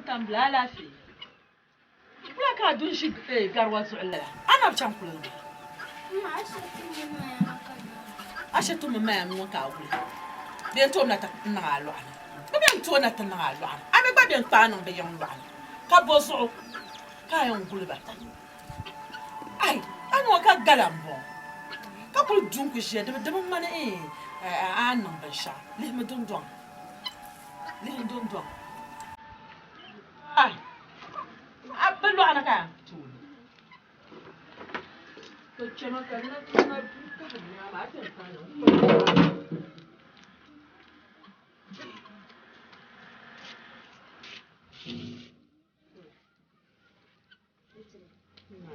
tambla la fi wala ka dun shi garwa zu'la ana bchan kulun ashatu mama mun ka wuli be to na ta na lo ana be to na ta na lo ana abe ba be pa no be yon lo ana ka bo so ka yon gulba ai anu ka galambo ka pul dun ku je de man an non ba sha le me dun don ai abelu ana ka tuli to chema ka na ka ni ma ta ta no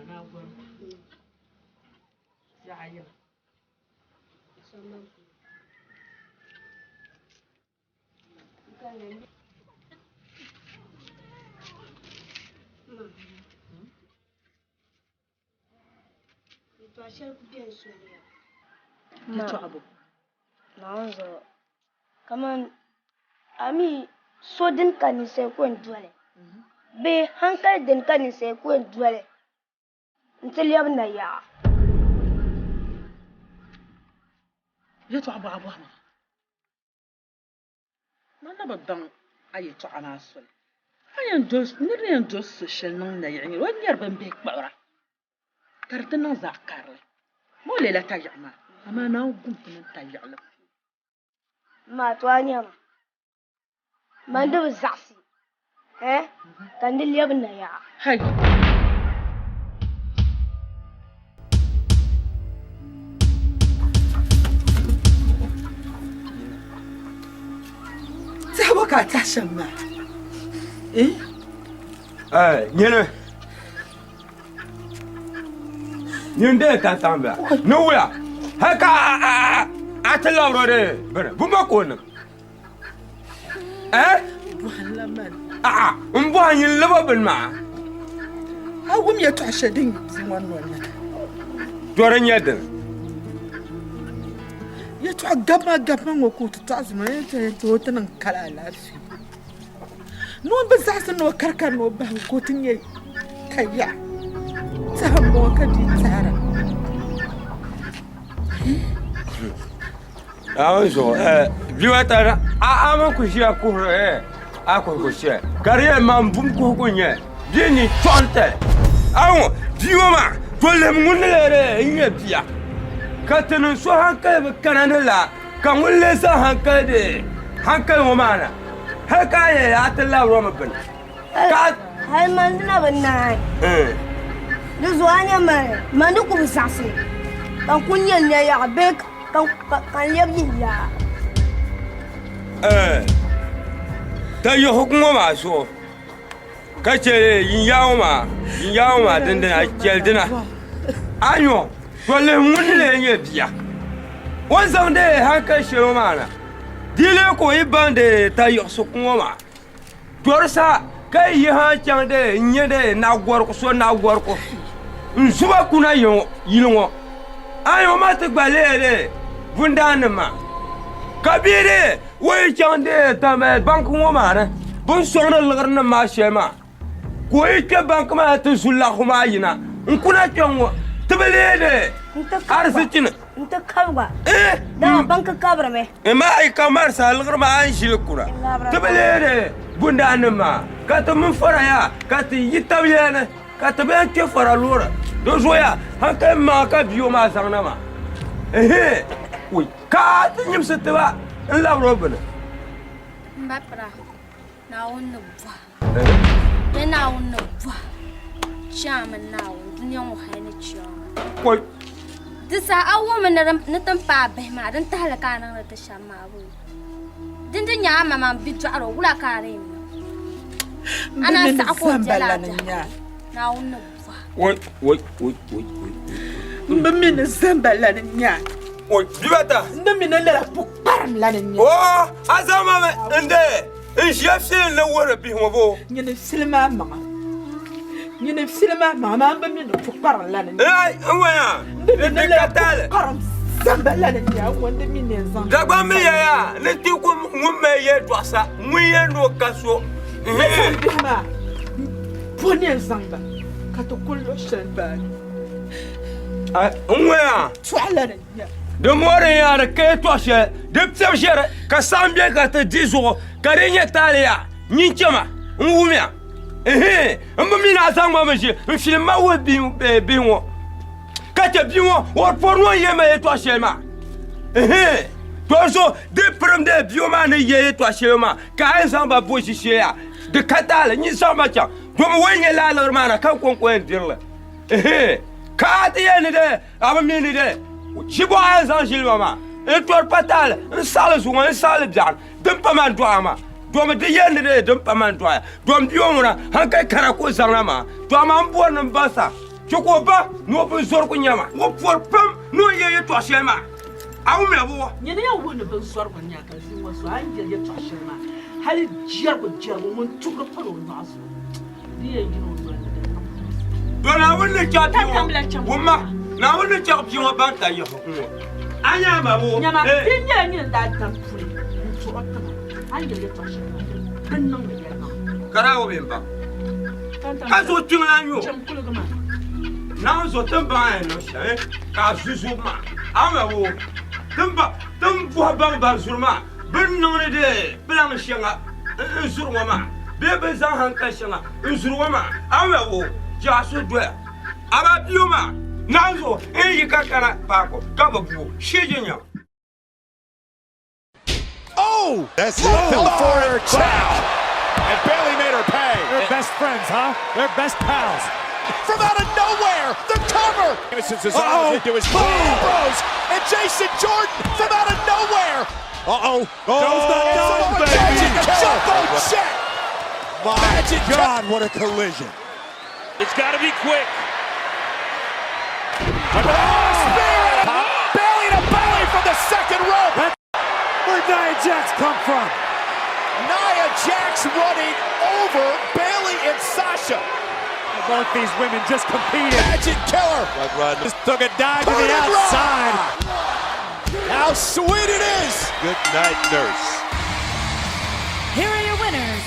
na gwa ya ya sama Kaman ami so din kan sai ko ndwale be hankal din kan sai ko ndwale ntil yabna ya yeto abu ma mana badan ayeto ana sol ayan dos niren dos social nan na yani wani yarban be kbara tartana zakarle mo lela tajama ama na gumpunan tajala ma twanya ma ndu zasi kan dil yabna ya hay ka ta shamma nyene nyende ka tamba no ya haka atalauro de bana buma ko na buhallaman mbo hanyin laba bin ma hawum ya to ashadin zaman wannan doran yadin ya to gaba ngo ko ta azuma ya to tanan kala lafi no ba za su no karkar no ba ko tun yayi kayya ta mo ka di tsara awo biwata ama ku shi ku ako shi kare man bum ko ko nye dini tonte awo biwama dole mun lere nya biya katana so hankal kanana la kan wulle sa hankal mu mana haka ya atalla roma bin ka hay man na banna du zuanya man du ku sasi kan kunyen ne ya be kan yabi ya ta yi hukuma maso kace YINYAA ma dindina keldina anyo dole mun le nya biya wanzan de hankal shi mana dile ko ibande ta yosu kuma dorsa kai yi ha chande nyede na gorko so na gorko nsuba kuna yilwo ayo mate gbalele bundanma kabire wo chande tame bank ngoma na bun sona lgarna ma shema ko ike bank ma ta sulla kuma yina nkuna chongo tebelede arsitina nta kabwa da banka kabra me ma ay kamar salgar ma an shilkura tebelede bundanma kata mun faraya kata yitawyana kata ben ke faralura do zoya hanka ma ka biyo ma sanama oui ka tinyim setba la robana mbapra na wonno bwa na wonno bwa chama na wonno nyong hayne chama koi disa awu na tampa be ma dan talaka nan ta shama bu din nya mama bi jaro wula kare ana sa ko jala na wonno bwa oui mbamina zambala nya oi bibata ndamina la pukparam la nya oh azama inde in chef le wora bi mo bo nyene silma mama mbamina pukparam la nya ay waya de katale zambala nya wonde mine zan Dagbani ya ne ti ko ngumme ye dosa muye no kaso بما بني الزنبة كتقول له شنبان وين تعلن de more ya ke to she de psem shere ka sambie ka te dizo ka renya talia ni chema nwumia mbi na sangba meje film ma wo bi wo ka te bi wo wo porno ye ma to she ma to so de prom de bio ma ne ye to she ma ka sangba bo shi she ya de katale ni samba cha do mo wenye la la ma na kan kon ko dirle ka te ye ne de aba mi ne de Chibo a zan jilma ma. Tor patal, sale zuwa, sale bian. Dum pa man doa ma. Dom de yende de dum pa man doa. Dom biongona, hanka karako zanga ma. Dom am bo nan basa. Choko ba, no bu zor ko nyama. Wo for pam, no ye to shema. Awu me bo. Nyene ya wona bu zor ko nyaka zinwa so anje ye to shema. Hali jiar ko mun tukro palo naso. Diye ngino so. Dona wonne chapi. Woma. Na wona chapi wa banta yo. Anya ma bo. Nyama tinye ni da dan puri. Ntu otama. Anje ye to shema. Kannon ye na. Karawo bemba. Kazo tingla nyo. Chamkulu gama. Na zo tamba no sha ka zuzu ma. Ama bo. Tamba bang zurma. Ben no ne de plan shenga. Zurwa ma. Bebe zan hanka shenga. Zurwa ma. Ama bo. Jaso dwe. Aba bioma. Nazo, yikakana pako, kababu, shijenya. Oh, that's fell for her chow. And Bailey made her pay. They're best friends, huh? They're best pals. From out of nowhere, the cover. Innocence is into his bros. And Jason Jordan from out of nowhere. Goes the nose, baby. Magic jumbo check. My God, what a collision. It's got to be quick. Spear! Belly to belly from the second rope. Where'd Nia Jax come from? Nia Jax running over Bailey and Sasha. Both these women just competed. Magic killer. Just took a dive to the outside. How sweet it is. Good night, nurse. Here are your winners.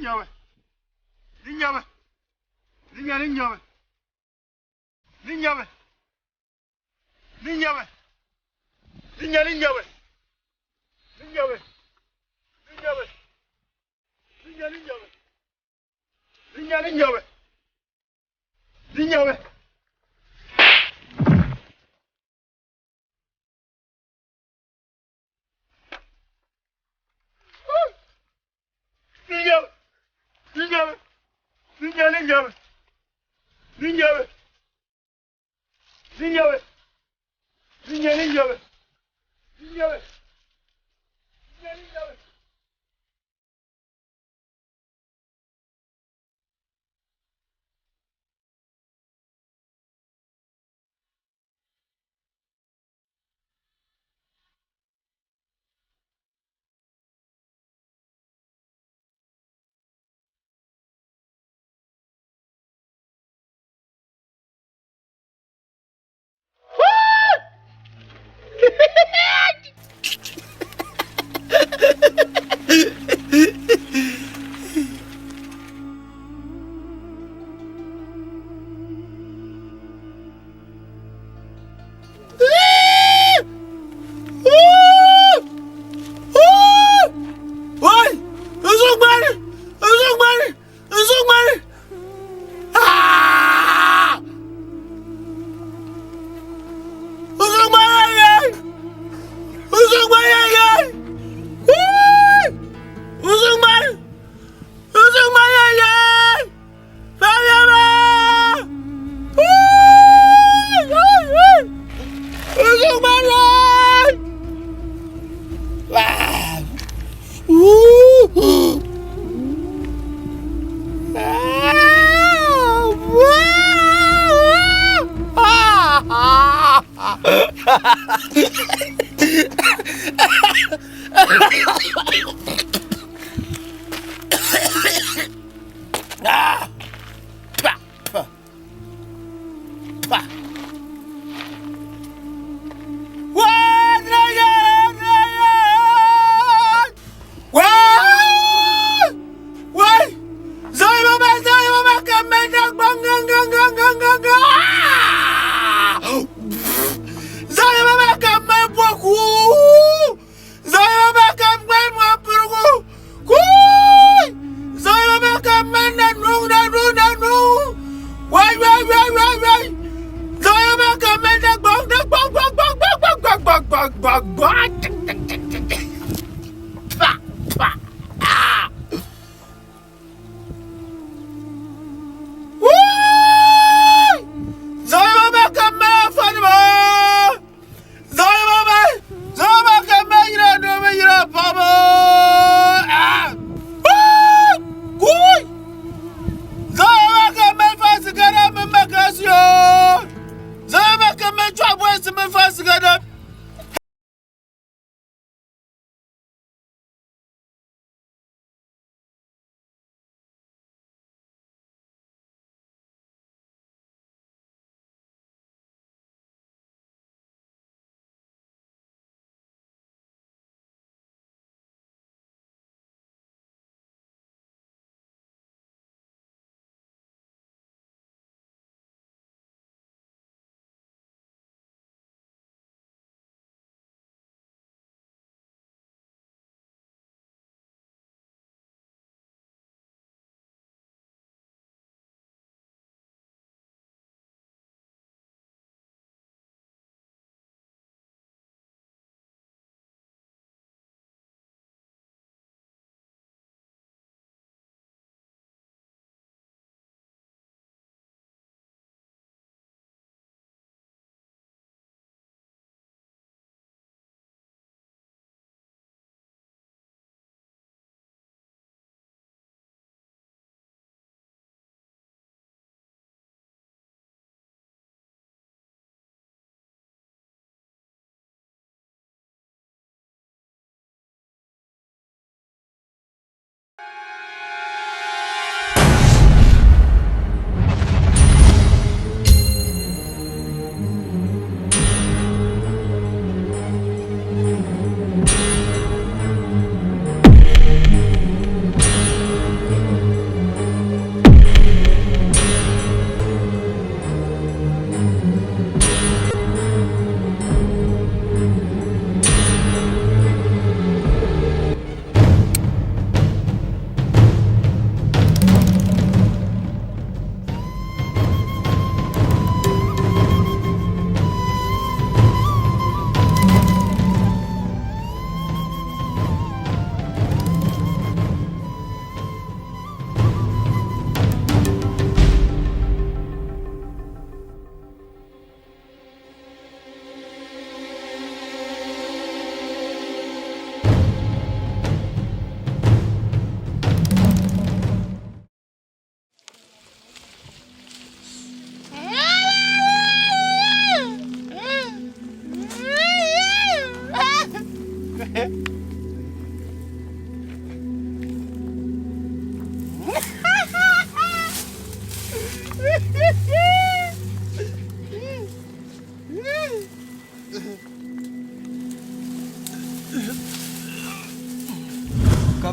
YINYAA. YINYAA. YINYAA. YINYAA. YINYAA. YINYAA. YINYAA.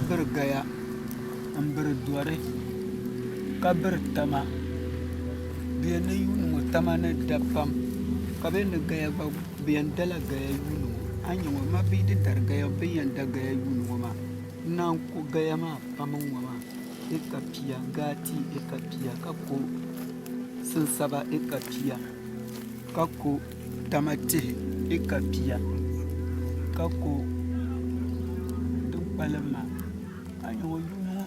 bir gaya n bir dori ka bir tama biya ni yuuni ŋɔ tama ni da pam ka bi ni gaya gba biyan dala gaya yuuni ŋɔ a nya ŋɔ ma bi di dari gaya bi yan da gaya yuuni ŋɔ ma naan ko gaya maa pam ŋɔ maa e ka piya gaati e ka piya ka ko sinsaba e ka piya ka ko tama tihi e ka piya ka ko din kpalim maa a nya ŋɔ yuuni ŋɔ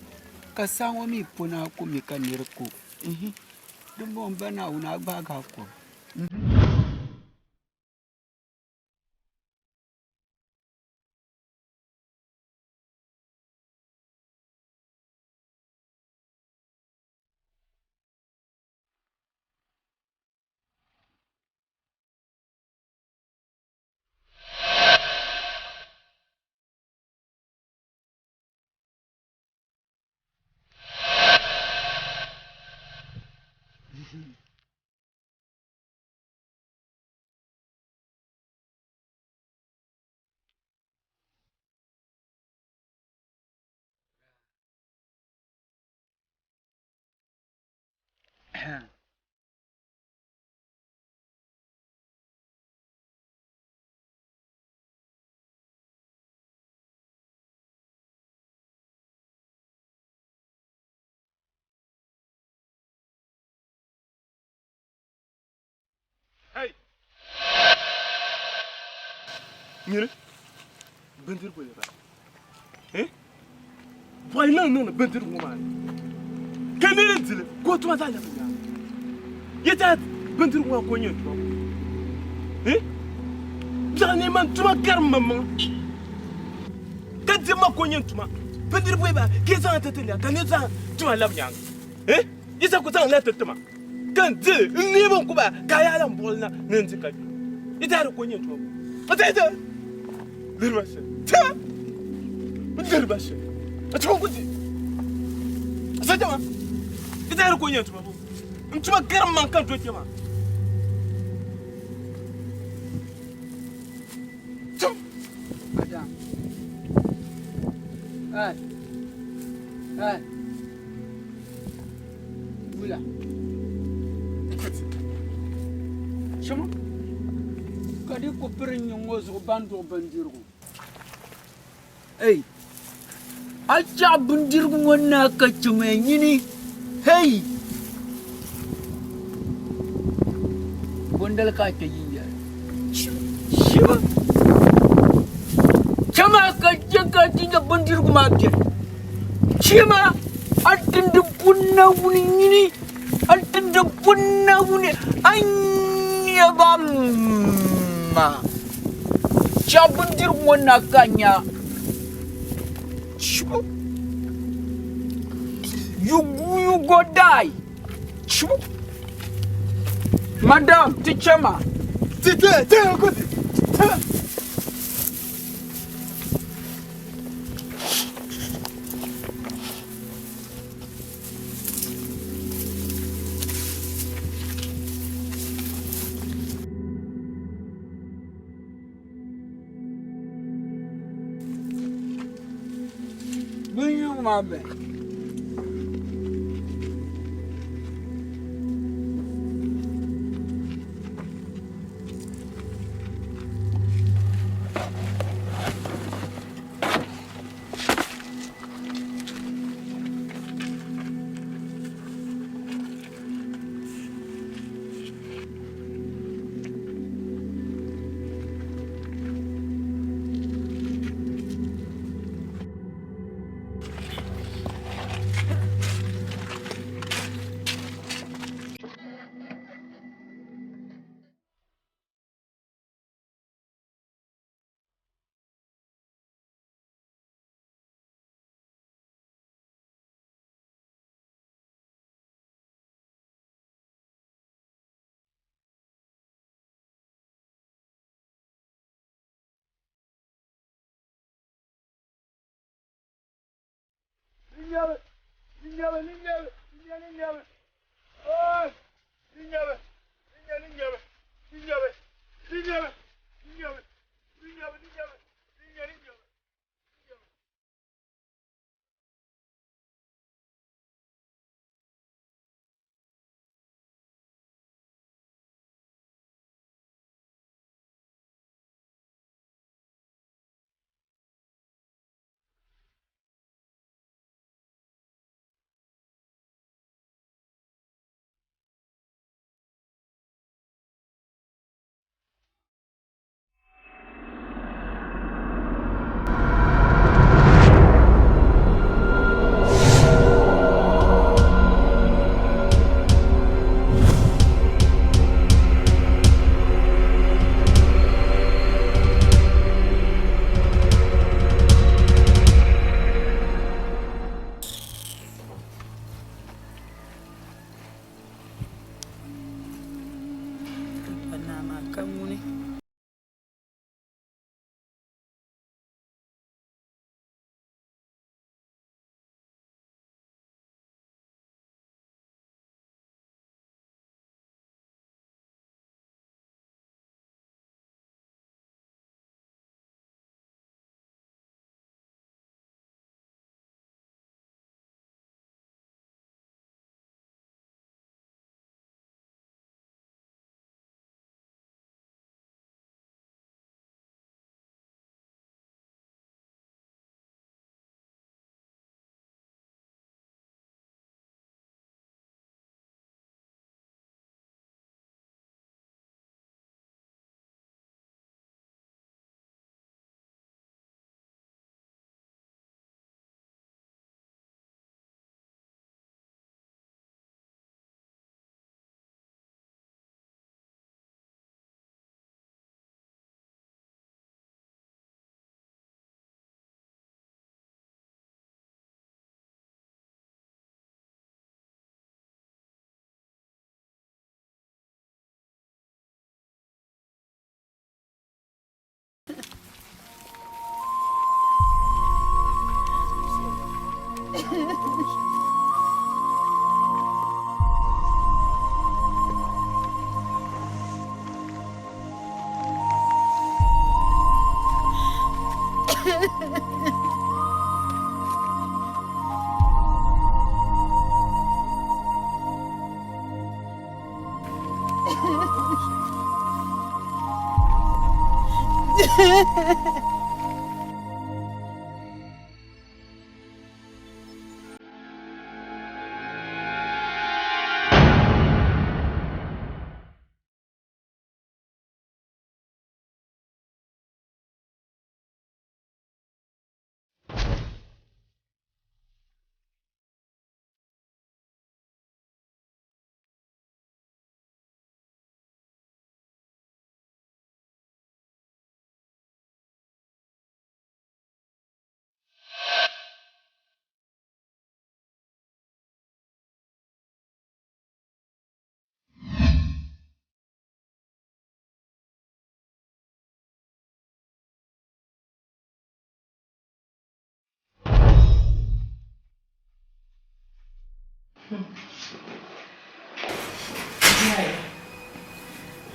ka saa ŋɔ mi pona ko mi ka niri ko din bɔn ba Naawuni a gbaaga ko Hey! Nyere? Bendir boye ba. Boy non bendir mo ma. Kenere dile ko tuma ta la buga. Yeta bendir mo ko nyen to. Jani man tuma gar mamma. Kadde ma ko nyen tuma. Bendir boye ba ke san ta tele kan za tuma la buga. Yesa ko san la tuma. Kan de ni bon ko ba kaya lan bolna nan tika. Ita ko nyen to. Ata Lirbaşı. Ta! Lirbaşı. Açma kudi. Asacama. Gider koyun tuma bu. Ntuma garam man kan doke ma. Tum. Adam. Hey. Hey. Ula. Shama. Kadi ko pirin nyongo zo bando bandirgo. Hey. Acha bandirgo wonna ka chume nyini. Hey. Bondal ka ke yiya. Shiba. Chama ka jaga tinga bandirgo ma ke. Chima atinda punna wuni nyini. Atinda punna wuni anya bam. Chabandir wana kanya. You go die. Madam, Tichama. Mabe. kamuni.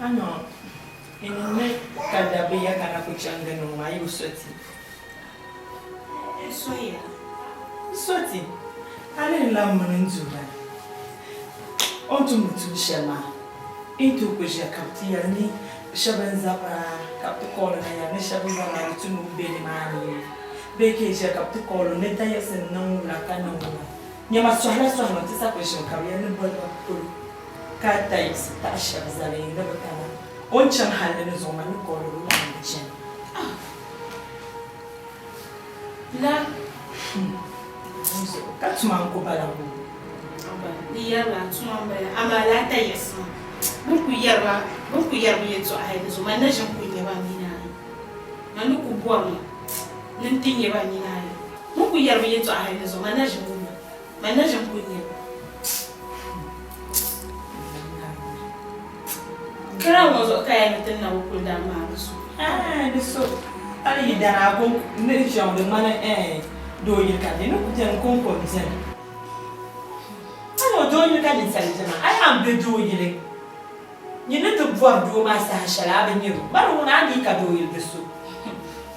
Ano, ini kada biya kana kuchanga no mai usoti. Soya. Soti. Ale lamman nzuba. Onto mutu shema. Into kuja kaptia ni shaban zapa kapti kola na ya ni shaban zapa ni tunu beni mani. Beke je kapti kola ne ta yesen nan la kana wala. Nyama swala swala tisa kwesho kabya ni bolwa pulu. Kata is tasha zale ni bakana. Oncan halin zoma ni kola ni chen. La Katuma ko balangu. Iyarwa tuma baya amala ta yasma. Buku yarwa yeto a haidu zuma na jan kunya ba ni na. Na nuku buwa nan tinye ba ni na. Buku yarwa yeto a haidu zuma na jan kunya. Ma na jan kunya. Kira mo zo kaya na tinna buku da ma su. Diso. Ali dara ko ne jan de mana do yirka de no kujan kon ko bisan. Ano do yirka din sali jama. Ai am be do yire. Ni ne to voir do ma sa shala ba ni. Ba ro na di ka do yirka so.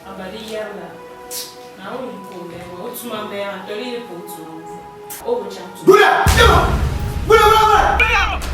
Abali yarla. Na o ni ko be o tuma be ma to ri ko tu. O bo chan tu. Bula! Bula! Bula!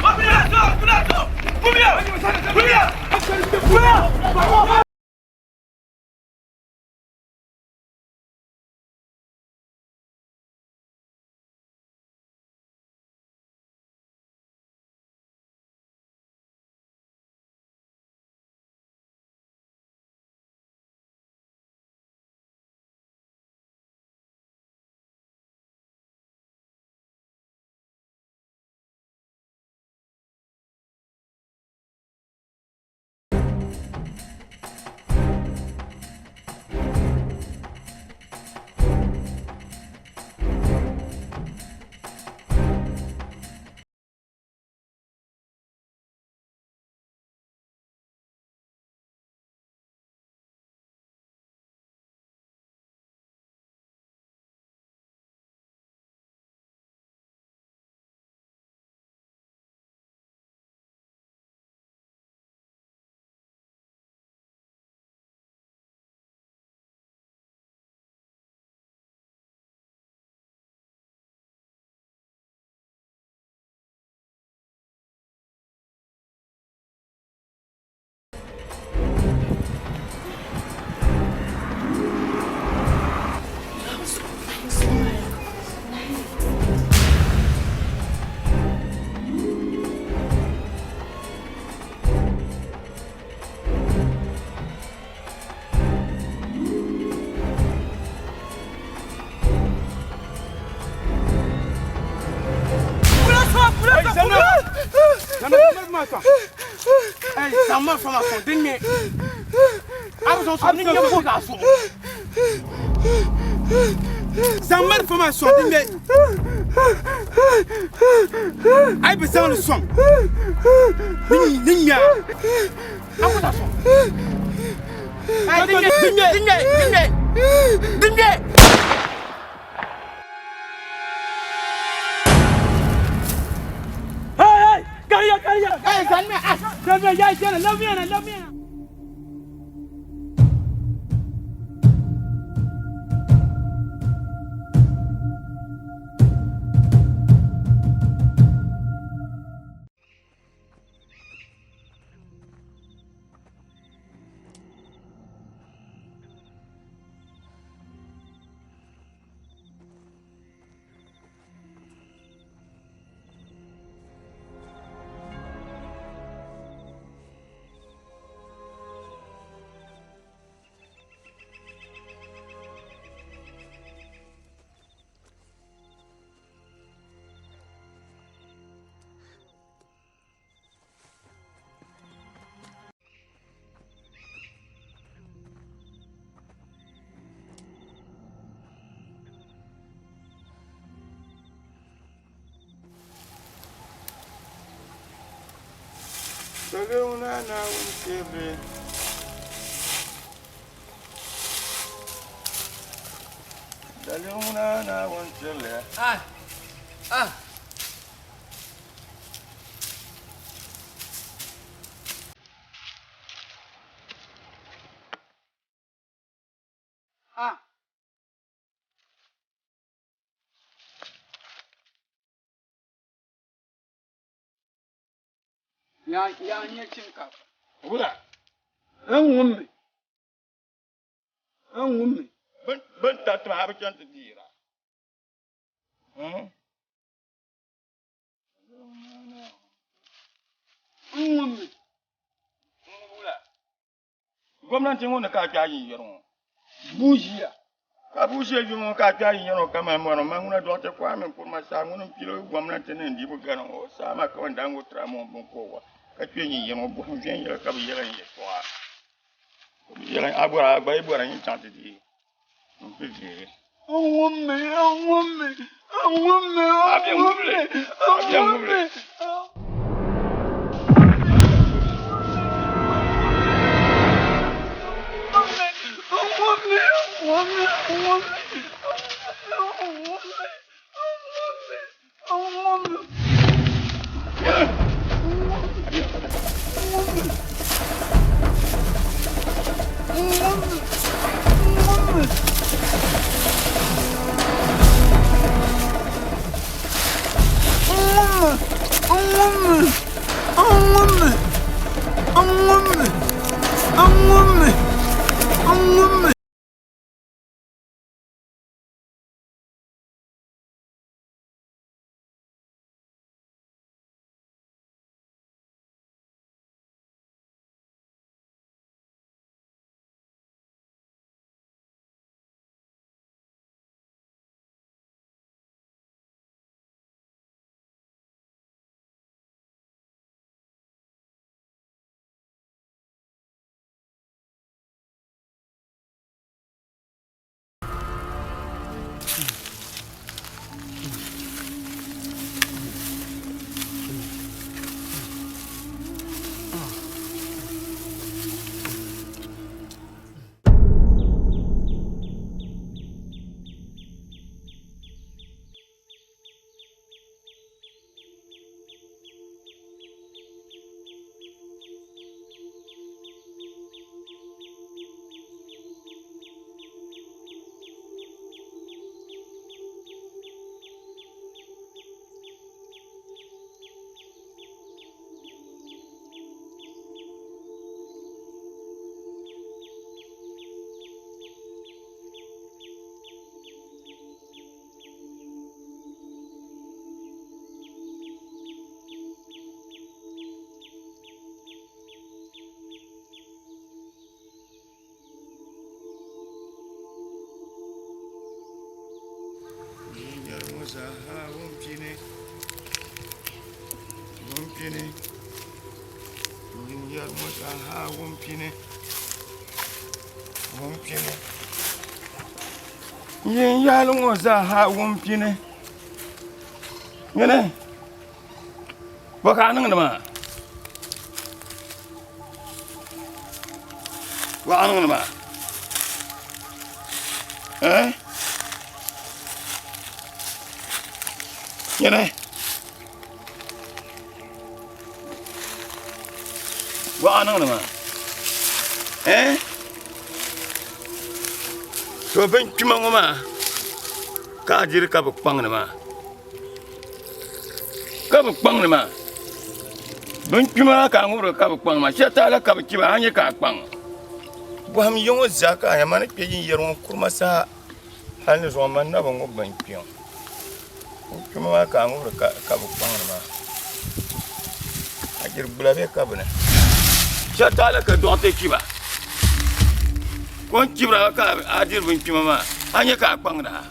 Sama from a continue. I was also in your book. Some from a song. I be sound song. YINYAA. I was a song. I didn't. Hey, love me. Ya chinka. Wula. An wummi. Ban ta ta ha bakan ta dira. An wummi. Wula. Gwamnatin wanda ka ta yin yaro. Bujiya. Ka bushe yi mun ka ta yin yaro kama mu ma nguna do ta kwa men pour ma sa nguna pilo gwamnatin ne ndi bu gana o sa ma ka wanda ngo tra mo bon ko wa. Ka tuen yin yaro bu vien yaro ka bi yaro yin kwa. Yaro abura ba ibura yin chante di. Mbiji. An wummi. yar musa ha wumpine yin yalin musa ha wumpine ngene baka nan ma wa nan ma ngene wa nan ma to ben kuma ma ka jir ka bukpang ma ka bukpang ma ben kuma ka ngura ka bukpang ma shata la ka bikiba anye ka kpang bwam yongo zaka ya man pe yin yeron kurma sa hal zo man na bongo ben pion kuma ka ngura ka bukpang ma ajir bulabe ka bana shata la ka dote kiba kon kibra ka adir bin kimama anya ka akpang da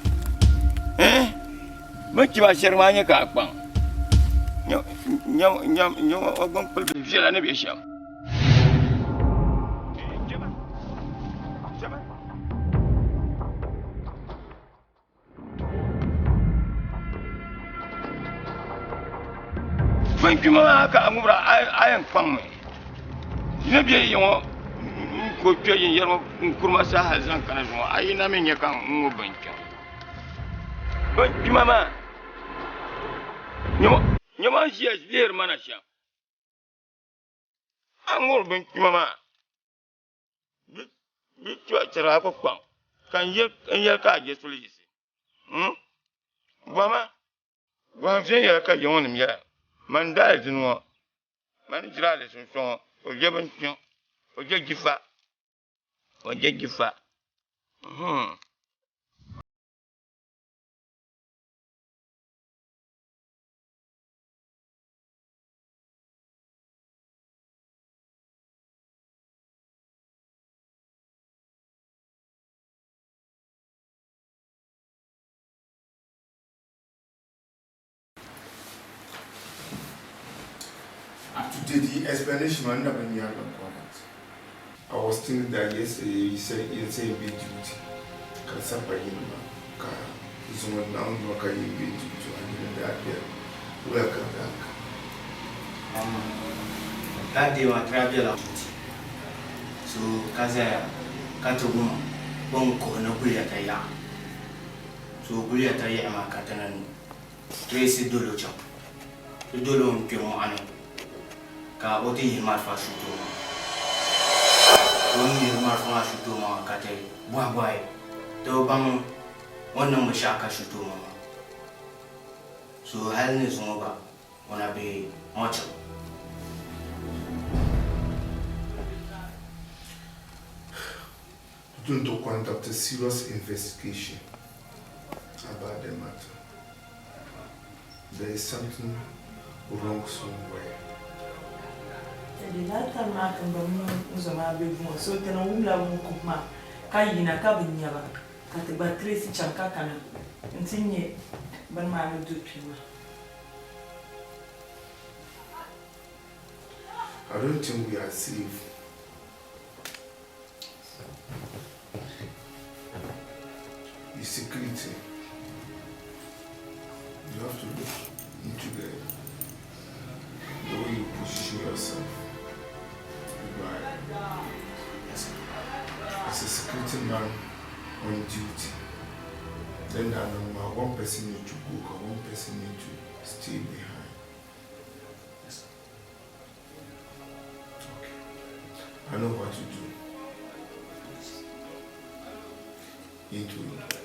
ben kiba sherma anya ka akpang nyo ogon pul bi jela ne bi sham ben kimama ka ngubra ayan kpang me ne bi yo ko peyin yero kurma sa hazan kana zo ai na men yakan ngo bankin ban mama nyoma jiya jiyer mana sha angor ban mama bi twa tara ko kwan kan yer ka je sulisi mama wa fe yer ka yon mi ya man da jinwo man jira le sun so o je ban pion o je gifa Today, the explanation was not very important. I was thinking that yesterday you said be duty. Kasapa yinma ka zuma na ndo ka yimbe duty and that there. Welcome back. That day I travel duty. So kaza katuguma bonko na kuliyata ya. So kuliyata ya ma katanan Tracy dolo chap. Dolo mkemo ane. Ka oti himar fa shuto ma. Woni himar fa shuto ma ka tai bwa to bang wannan mu shaka shuto ma. So hal ne zuma ba wana be mocho. To conduct a serious investigation about the matter. There is something wrong somewhere. Data mark and Uzama big one, so then a woman cook ma, Kayina cabin yaba, at the Batrice Chankakana, and Tinye, but my do pure. I don't think we are safe. The security. You have to look into the way you position yourself. Right. As a security man on duty, then one person needs to cook and one person needs to stay behind. Yes. Okay. I know what to do. Into it.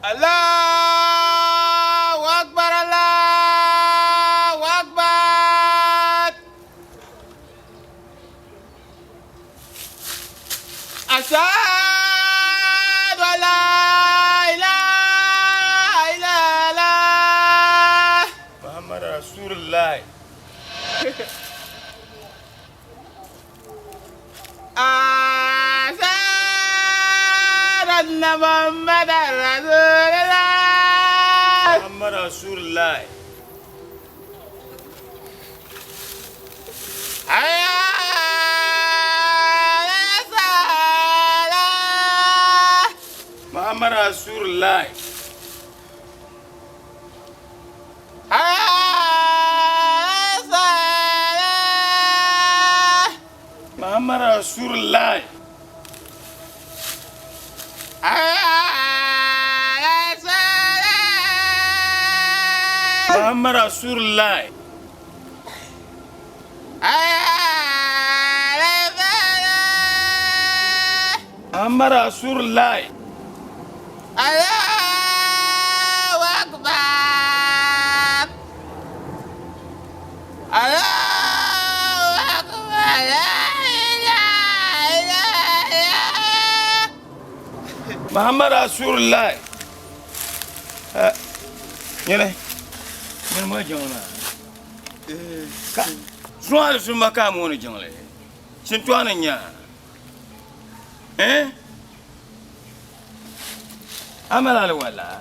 Allahu Akbar, Allahu Akbar. Ashhadu an la ilaha illallah Muhammad Rasulullah. Ashhadu anna Muhammadar Rasulullah. Muhammad Rasulullah. Muhammad Rasulullah. Muhammad Rasulullah. Muhammad Rasulullah. Muhammad Rasulullah. Allahu Akbar. Allahu Akbar. La ilaha illallah. Muhammad Rasulullah. Nyele. Nyele mo jongna. Ka. Soal sumba ka mo ni jongle. Sintwana nya. Amala wala.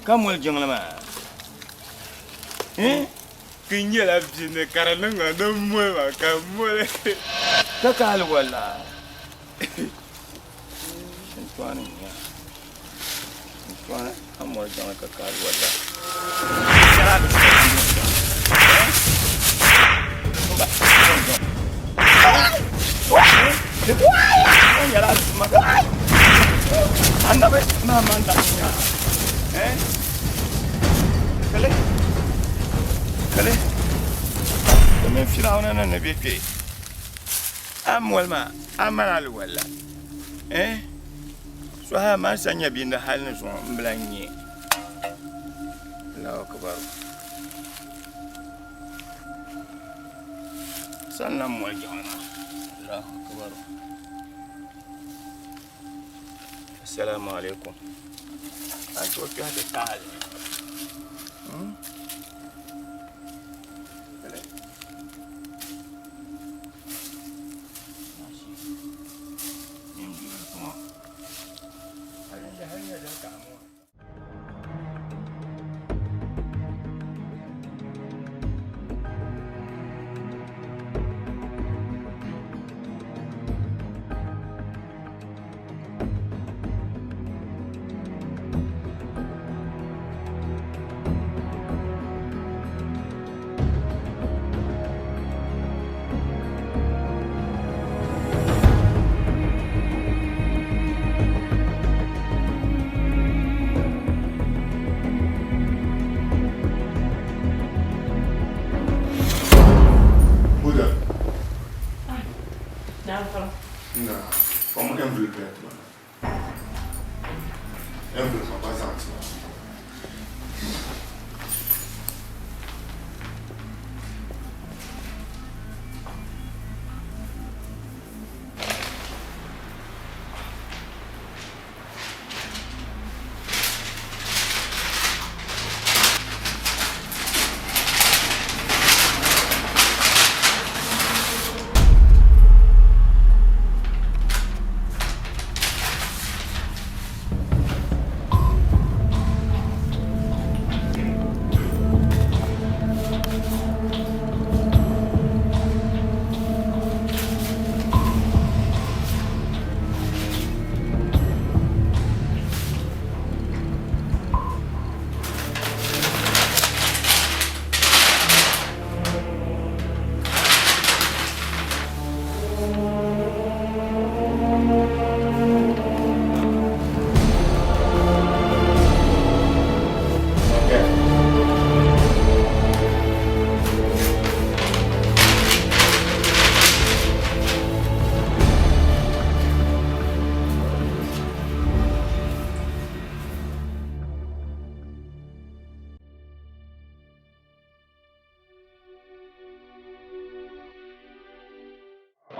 Kamul jongle ma. Kinya la bine karananga no mo ma kamule. Kakal wala. Sintwana nya. Sintwana amol jongle kakal wala. Anda be mama anda kale me firawna na nabi ke amwal ma amara wala so ha ma sanya binda halin so mblanye Allahu akbar sallam wa jana Allahu akbar Assalamu alaikum. Anto ki hade tal.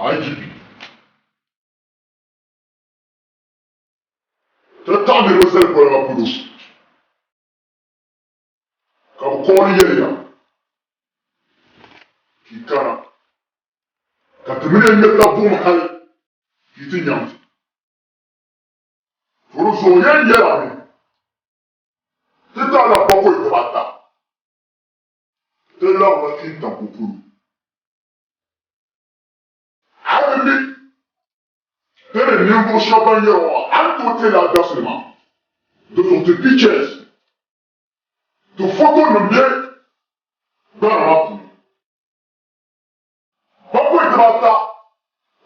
IGP. Tratando de você por uma pudu. Como correia. Que cara. Katumire meta bom hal. Que tinha. Por isso YINYAA. Tenta la pouco de bata. Tela uma tinta pudu. Ami. Tere niveau chabanyo. Anto la dasema. De son pictures. To photo no bien. Dans la Bakwe Grata,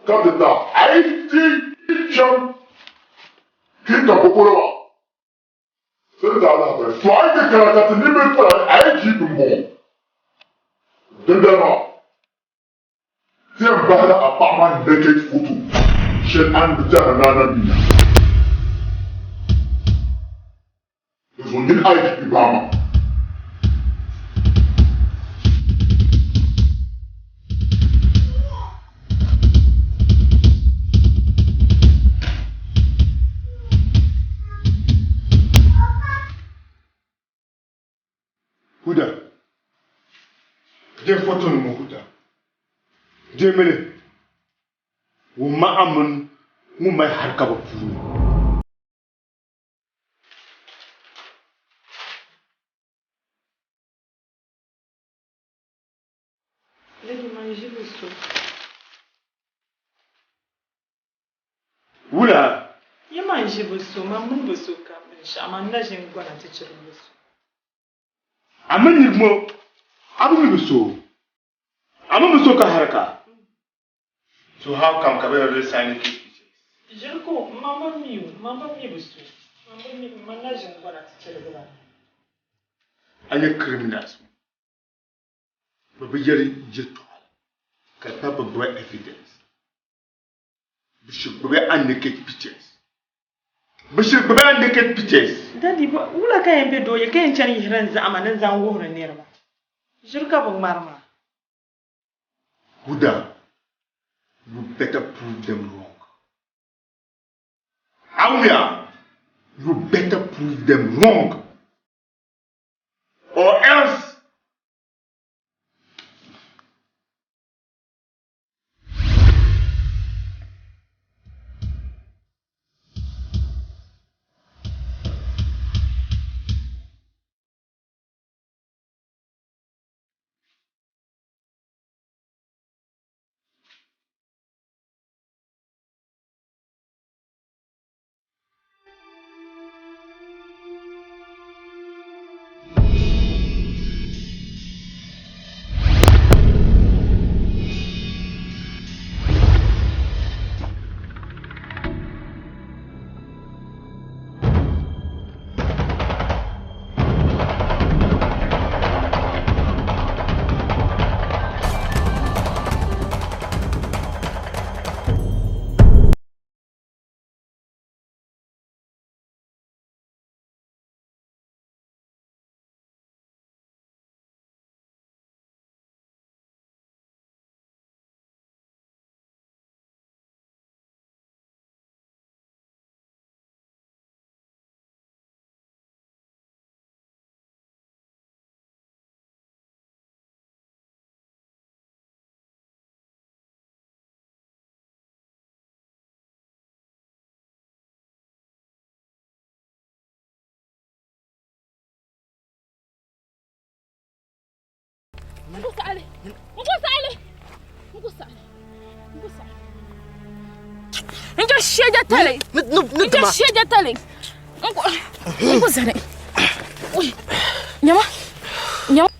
Kadeta, Haïti, Cham, Kita Popoloa. C'est là, ben, soit que Kalakata n'est pas Haïti, bon. Dedans, c'est un bala à pas mal de photos. Chez Anne de Tananana. Ils ont dit Haïti, Bama. Huda, des photos de mon Huda. Des mêlés. Ou ma amon, ou ma harkaba pour. Lady manger le soup. Oula! You manger le soup, maman le soup comme Amanda j'aime quoi la teacher le soup. Amani mo, abu mi so. Amu mi so ka haraka. So how come Kabela really sign it? Je le comprends, maman mi le soup. Maman mi, Amanda j'aime quoi la teacher le soup. Anya criminals. But yeri jeto. Ka papa boy evidence. Bishop boy naked pictures. Bishop boy naked pictures. Daddy, ula ka yembe do ye ka yen chani hiran za amanan za wohre nerba. Jirka bang marma. Huda, you better prove them wrong. Awia, you better prove them wrong. Or else. Enjo sheja tale. Enjo sheja tale. Engo zane. Oi. Nyama. Nyama.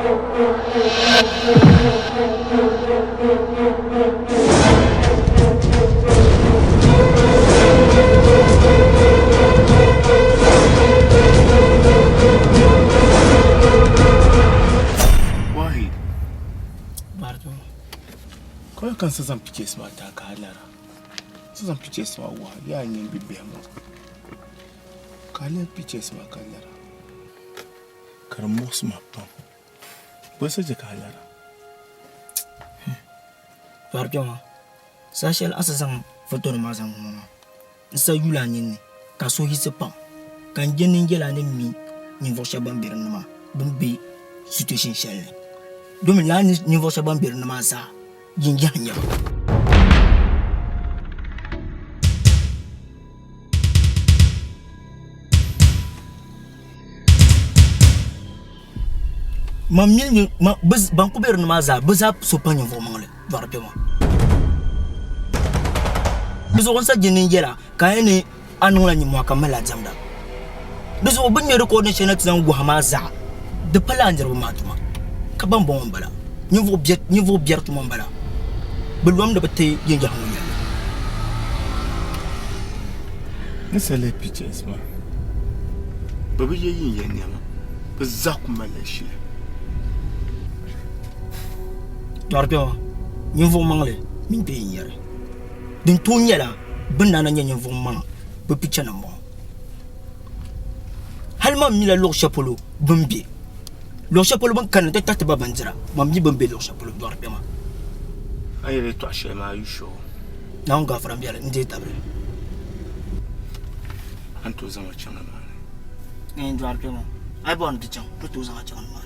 Wahid. Bardo. Kau kan sezam picture smart tak kalah. Sezam picture smart wah. Ya ingin bibiamu. Kalian picture smart kalah. Kerana semua pam. Berasa je kalah. Bardo. Sasial asasang foto nama sang mama. Sa yulan ini. Kaso hisapam. Kan jenin jalan ini ni vosha bambir nama. Bambi situation shell. Dumi la ni vosha bambir nama sa. YINYAA. Mamil ma bus banku ber nama za buza supanya vomangle. Bardo. Bizo konsa jenin jela kayene anula ni mwaka mala jamda. Bizo bunye recognition at zan guhamaza. De pala anjar matuma. Kabam bon bala. Niveau biert mon bala. Belum dapat YINYAA mu yalla. Nisa le pictures ma. Babu ye YINYAA ne ma. Bazaku malashi. Bardo. Niveau mangle min be yare. Din tunya la banana nyanya voma be picture na mo. Halma mila lo chapolo bambi. Lo chapolo ban kan ta ba banjira. Mamji bambi lo chapolo Bardo ma. Ayere to ashema you sure. Na nga fram biala ndi tabre. Anto zama changa ma. Ni Bardo ma. Ai bon ti chang to zama changa ma.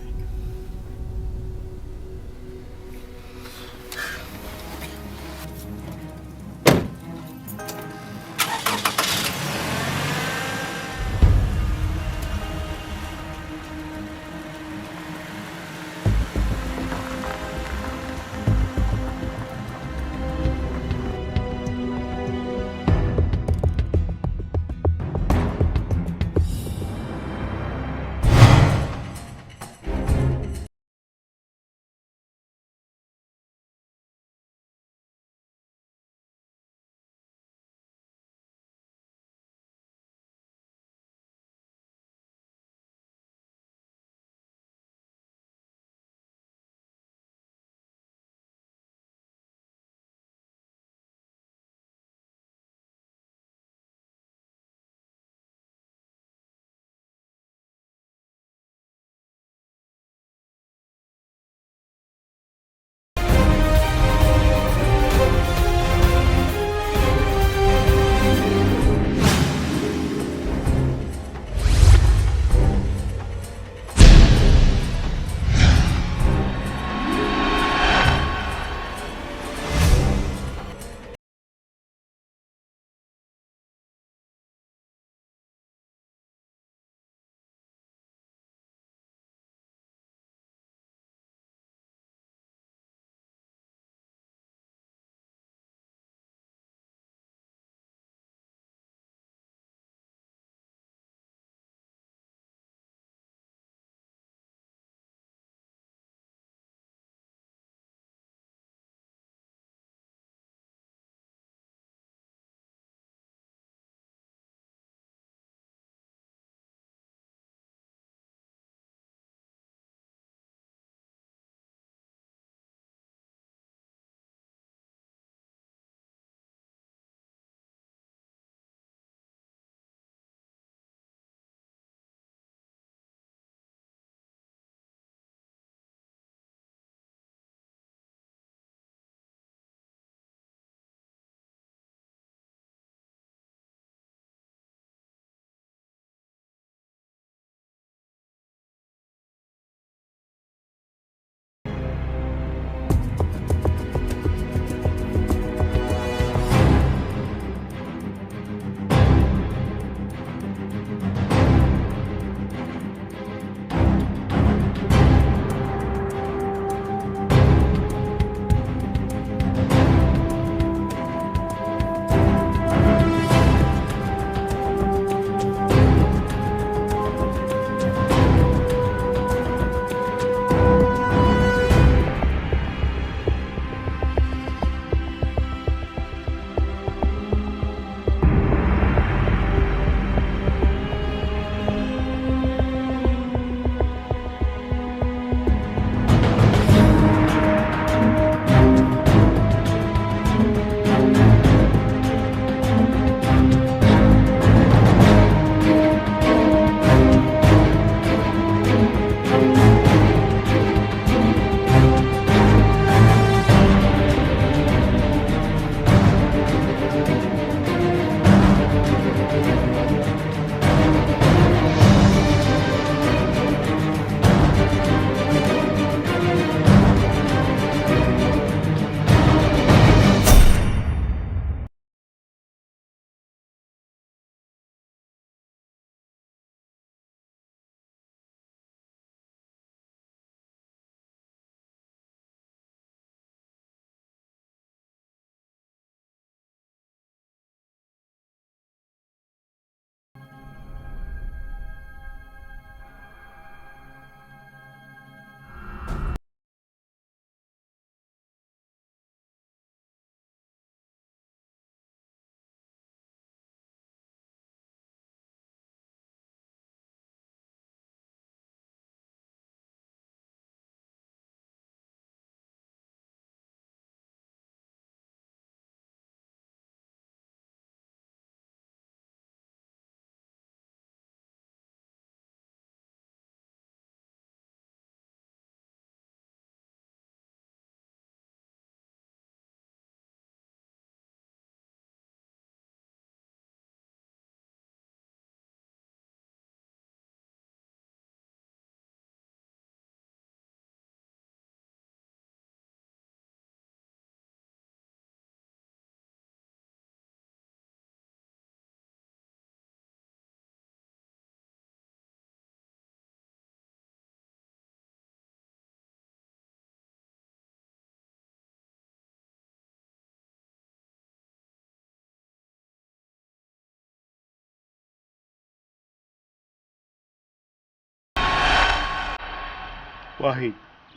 Wahid.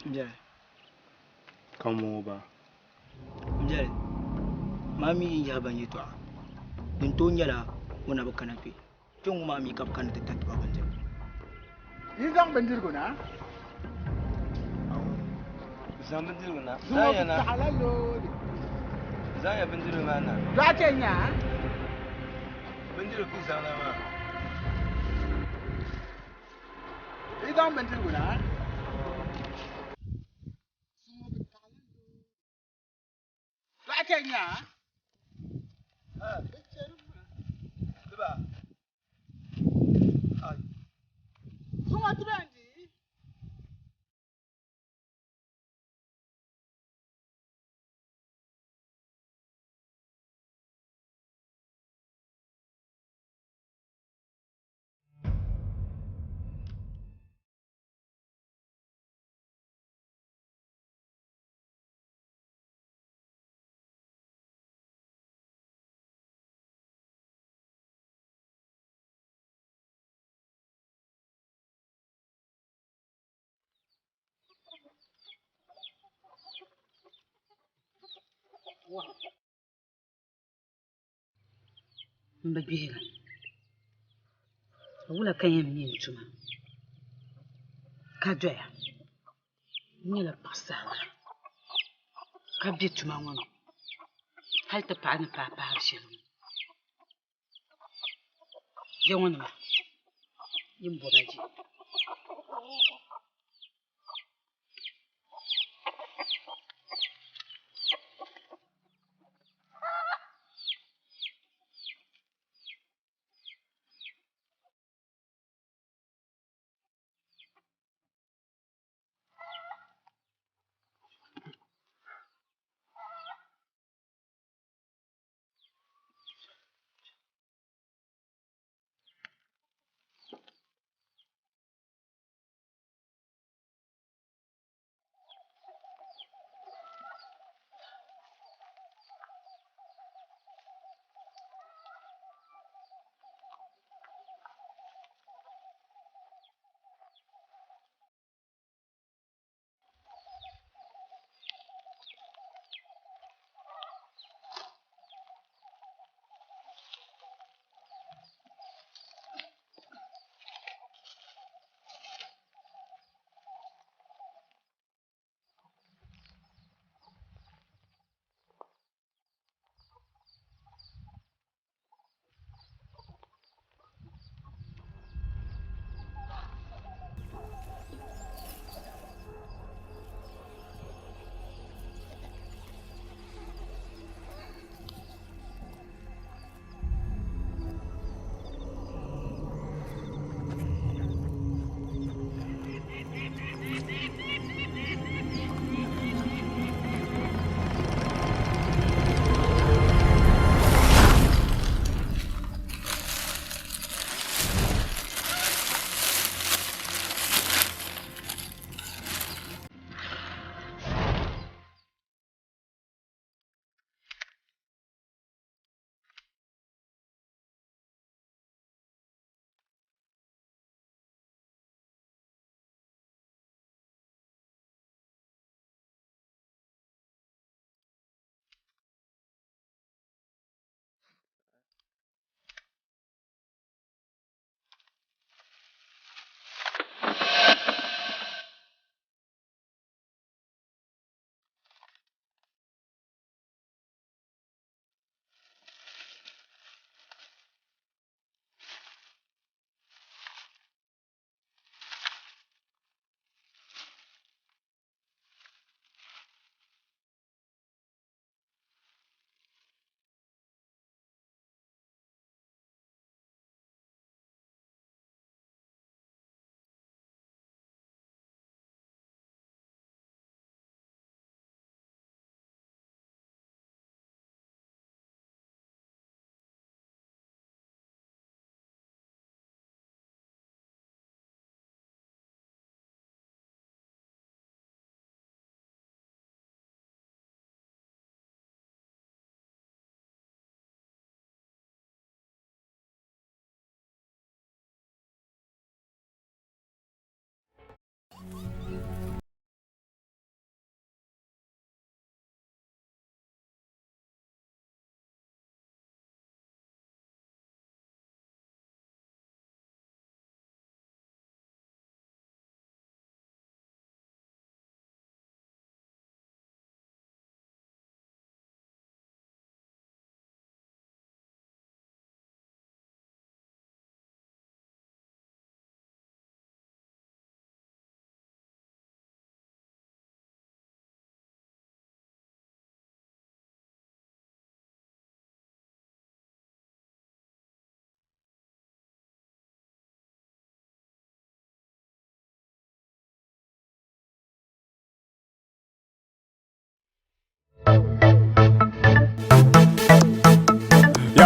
Njale. Come over. Njale. Mami ya ban yitwa. Din to nyala wona ba kanapi. Tun mami kap kan ta tatwa banje. Izang bandir guna. Zan bandir guna. Zaya na. Halalo. Zaya bandir mana. Dwace nya. Bandir ku sana ma. Izang bandir guna. Dwace nya. Diba? Sunga tubendi. Mbabihira. Wula kan yam yin tuma. Ka doya. Nyela pasala. Ka bi tuma ngono. Hal ta pa ni pa har shirin. Je ngono ma. Yin bonaji.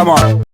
Come on.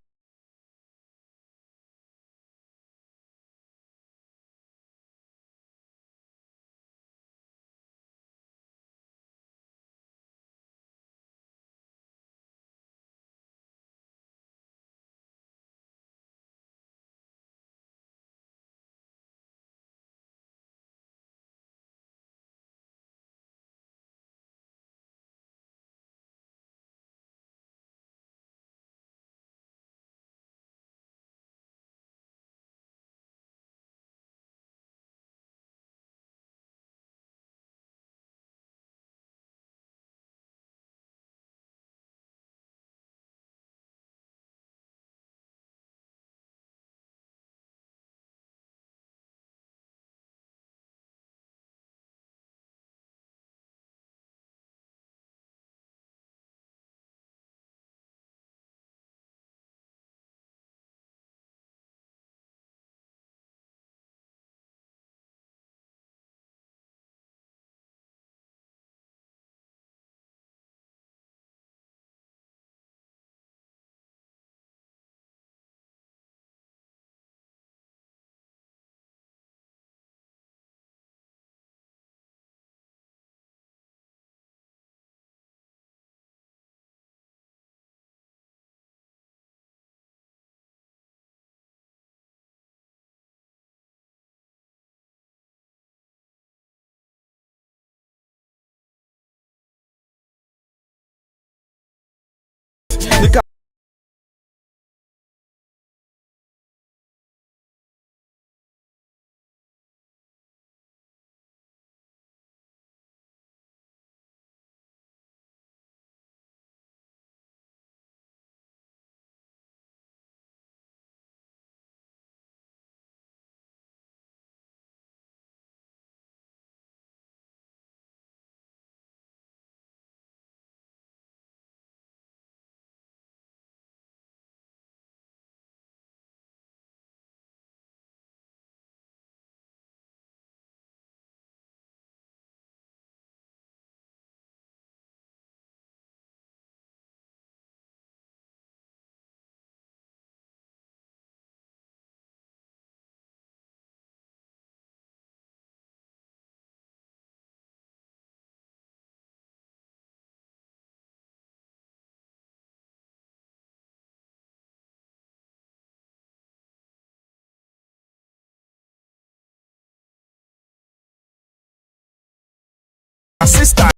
Sister.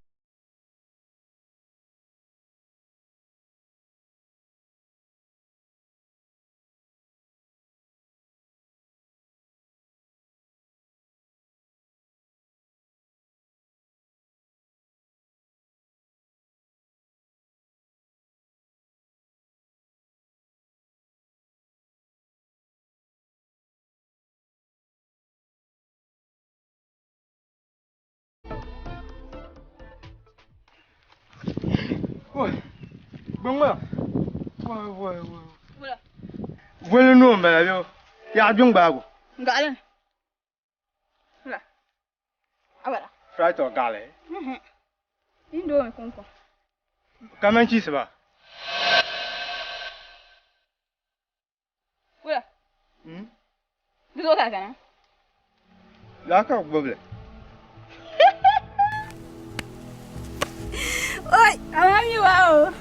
Bungwa. Wala no mbala yo. Ya jung bago. Ngalen. Wala. Awala. Right or gale. Indo me konko. Kamanchi seba. Wala. Dizo ka kana. La ka boble. Oi, amami wao.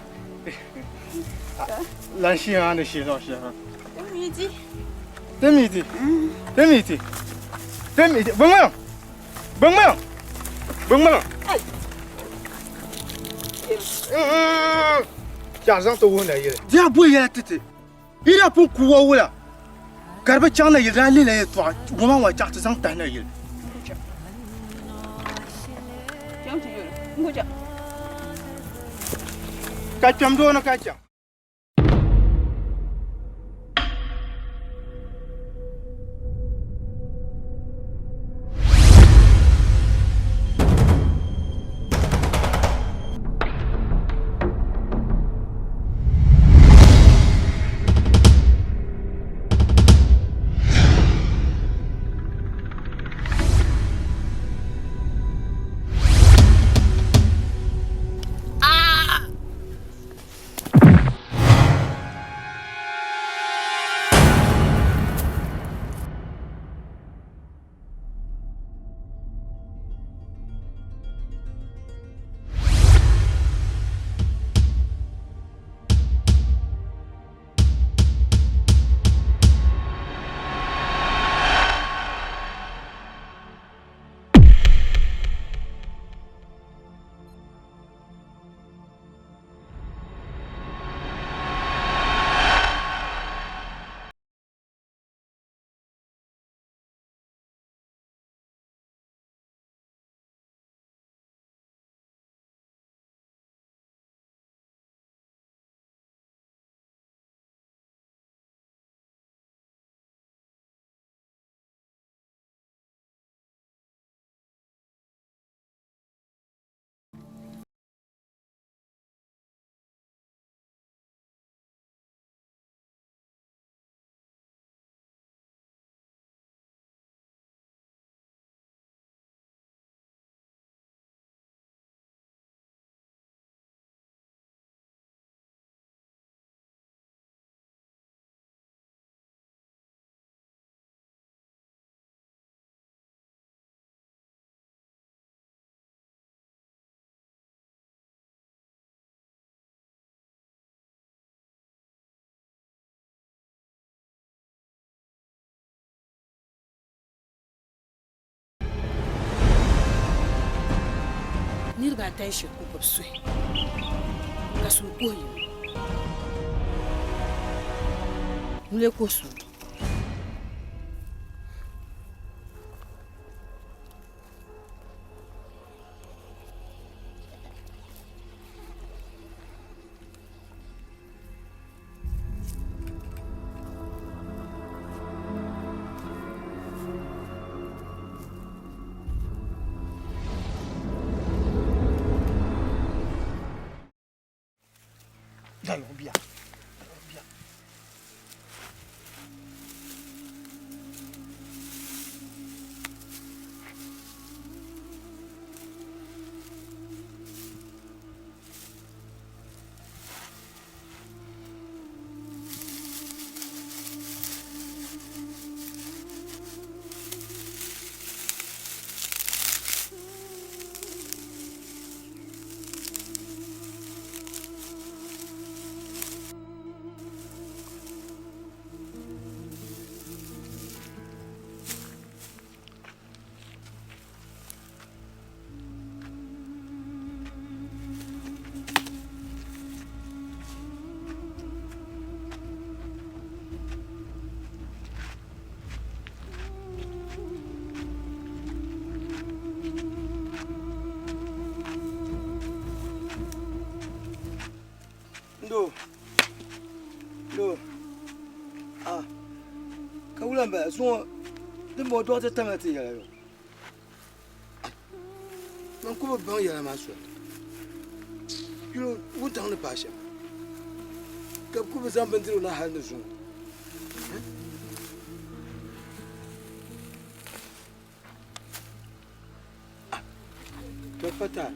Lan shi ha ne shi zo shi ha. Midi. Demiti. Demiti. Demiti. Bungwa. Bungwa. Bungwa. Ai. Ya zan to wona yele. Dia boy ya tete. Ila pun kuwa wala. Garba chana yele lele ya to. Woma wa ja zan ta na yele. Jam ti yele. Ngoja. Kacham do na kacham. nirga ta shi ku ko so ka su ko yi mule ko su Do. Ah. Kawula mba so de mo do ta tamati yala yo. Man ko ba yala ma so. You know, what down the passion. Ka ku ba zan bandiro na hal na so. To fatal.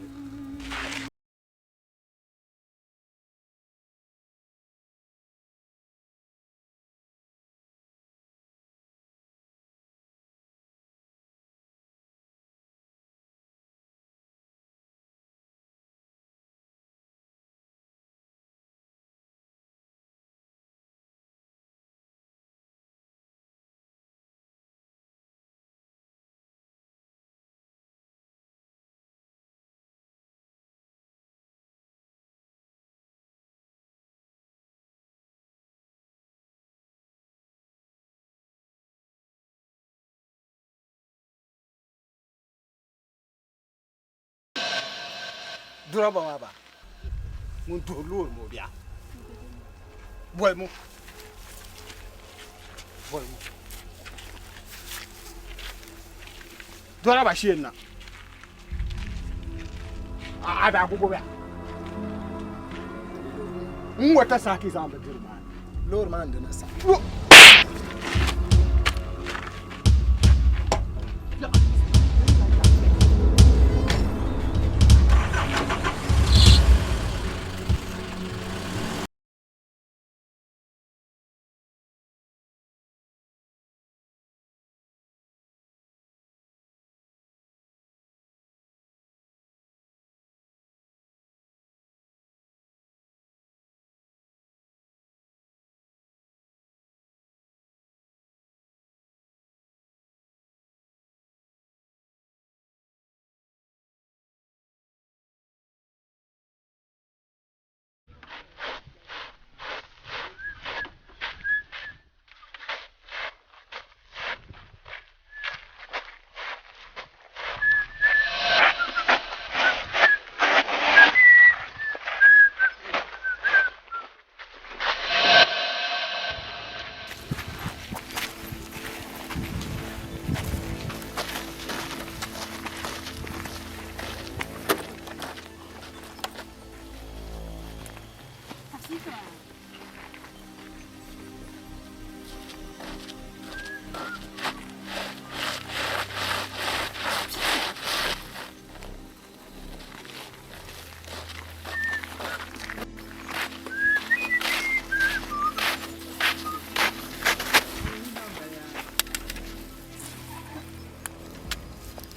Duraba waba. Mun to lor mo biya. Boy mo. Duraba shi na. A da ku gobe. Mun wata saki zan ba dirma. Lor man da na sa.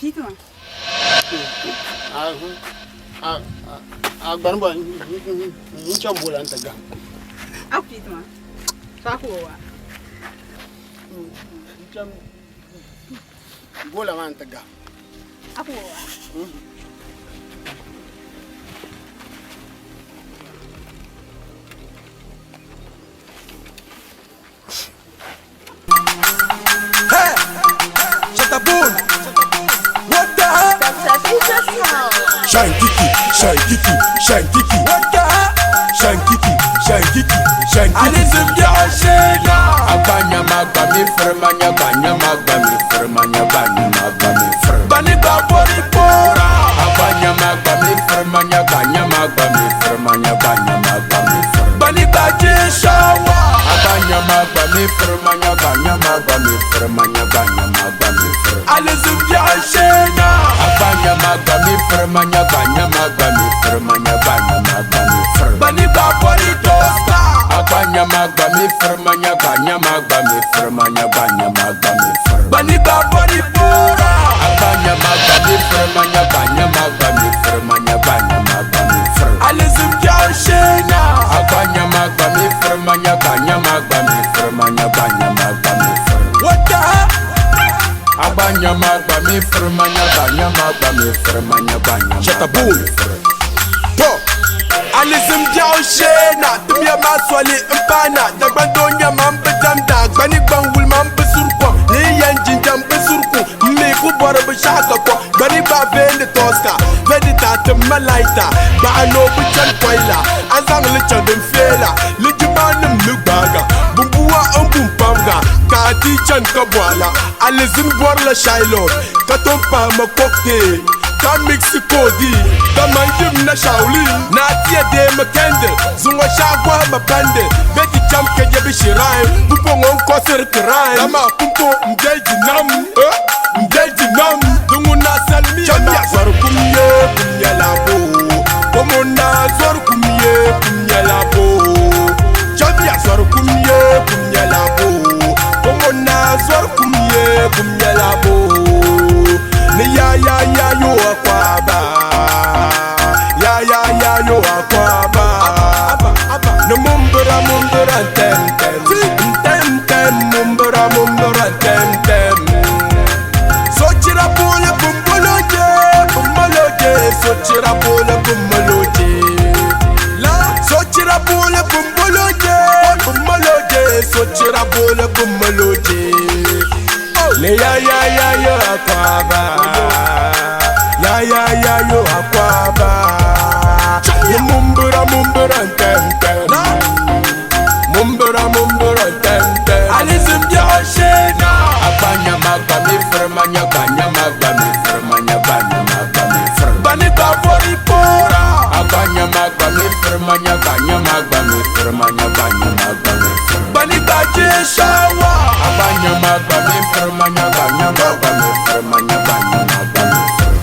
Pito. Agbarba ni chambola antaga. Au pito. Sako wa. Cham bola man taga. Aku wa. Shankiki, shankiki, shankiki. What the heck? Shankiki, shankiki, shankiki. Alizim Yashena. Abanya magami firmanya banya magami firmanya banya magami firmanya. Bani babori pora. Abanya magami firmanya banya magami firmanya banya magami firmanya. Bani baje shawa. Abanya magami firmanya banya magami firmanya banya magami firmanya. Alizim Yashena. Abanya magami firmanya banya magami firmanya banya magami firmanya. Bani babori tosta. Abanya magami firmanya banya magami firmanya banya magami firmanya. Bani babori pora. Abanya magami firmanya banya magami firmanya banya magami firmanya. Alizim Yashena. Abanya magami firmanya banya magami firmanya banya magami firmanya. What the heck? Abanya magami firmanya banya magami firmanya banya. Shut up, boom. Alizim Yashena. Tumya maswali mpana. Dagbandonya mambedam dagbani bangul mambesurko. Liyan jinjam besurko. Miku borbe shaka ko. Bani ba vende toska. Vende tata malaita. Ba ano buchan koila. Azang lichan dem fela. Lijimanim lubaga. Bumbuwa umbumpamga. Kati chan kabwala. Alizim borla shailot. Katompa makokte. Ka Mexico di, ka manjim na Shaolin. Na tia de makende, zungwa shagwa mapande. Beti cham keje bishirai, pupo ngon koser kirai. Kama pumpo mjeji nam, mjeji nam. Dungu na salmi chamya zor kumye, kumye labo. Komo na zor kumye, kumye labo. Chamya zor kumye, kumye labo. Komo na zor kumye, kumye labo. Ya yo akwaba. Ya yo akwaba. No mumbura tem tem mumbura tem tem. So chira pole bumboloje so chira pole bumboloje. La so chira pole bumboloje so chira pole bumboloje. Le ya yo akwaba. Ya yo akwaba. Mumbura tem tem. Mumbura tem tem. Alizim Yashena. Abanya magami firmanya banya magami firmanya banya magami firmanya. Bani babori pora. Abanya magami firmanya banya magami firmanya banya magami firmanya. Bani baje shawa. Abanya magami firmanya banya magami firmanya banya magami firmanya.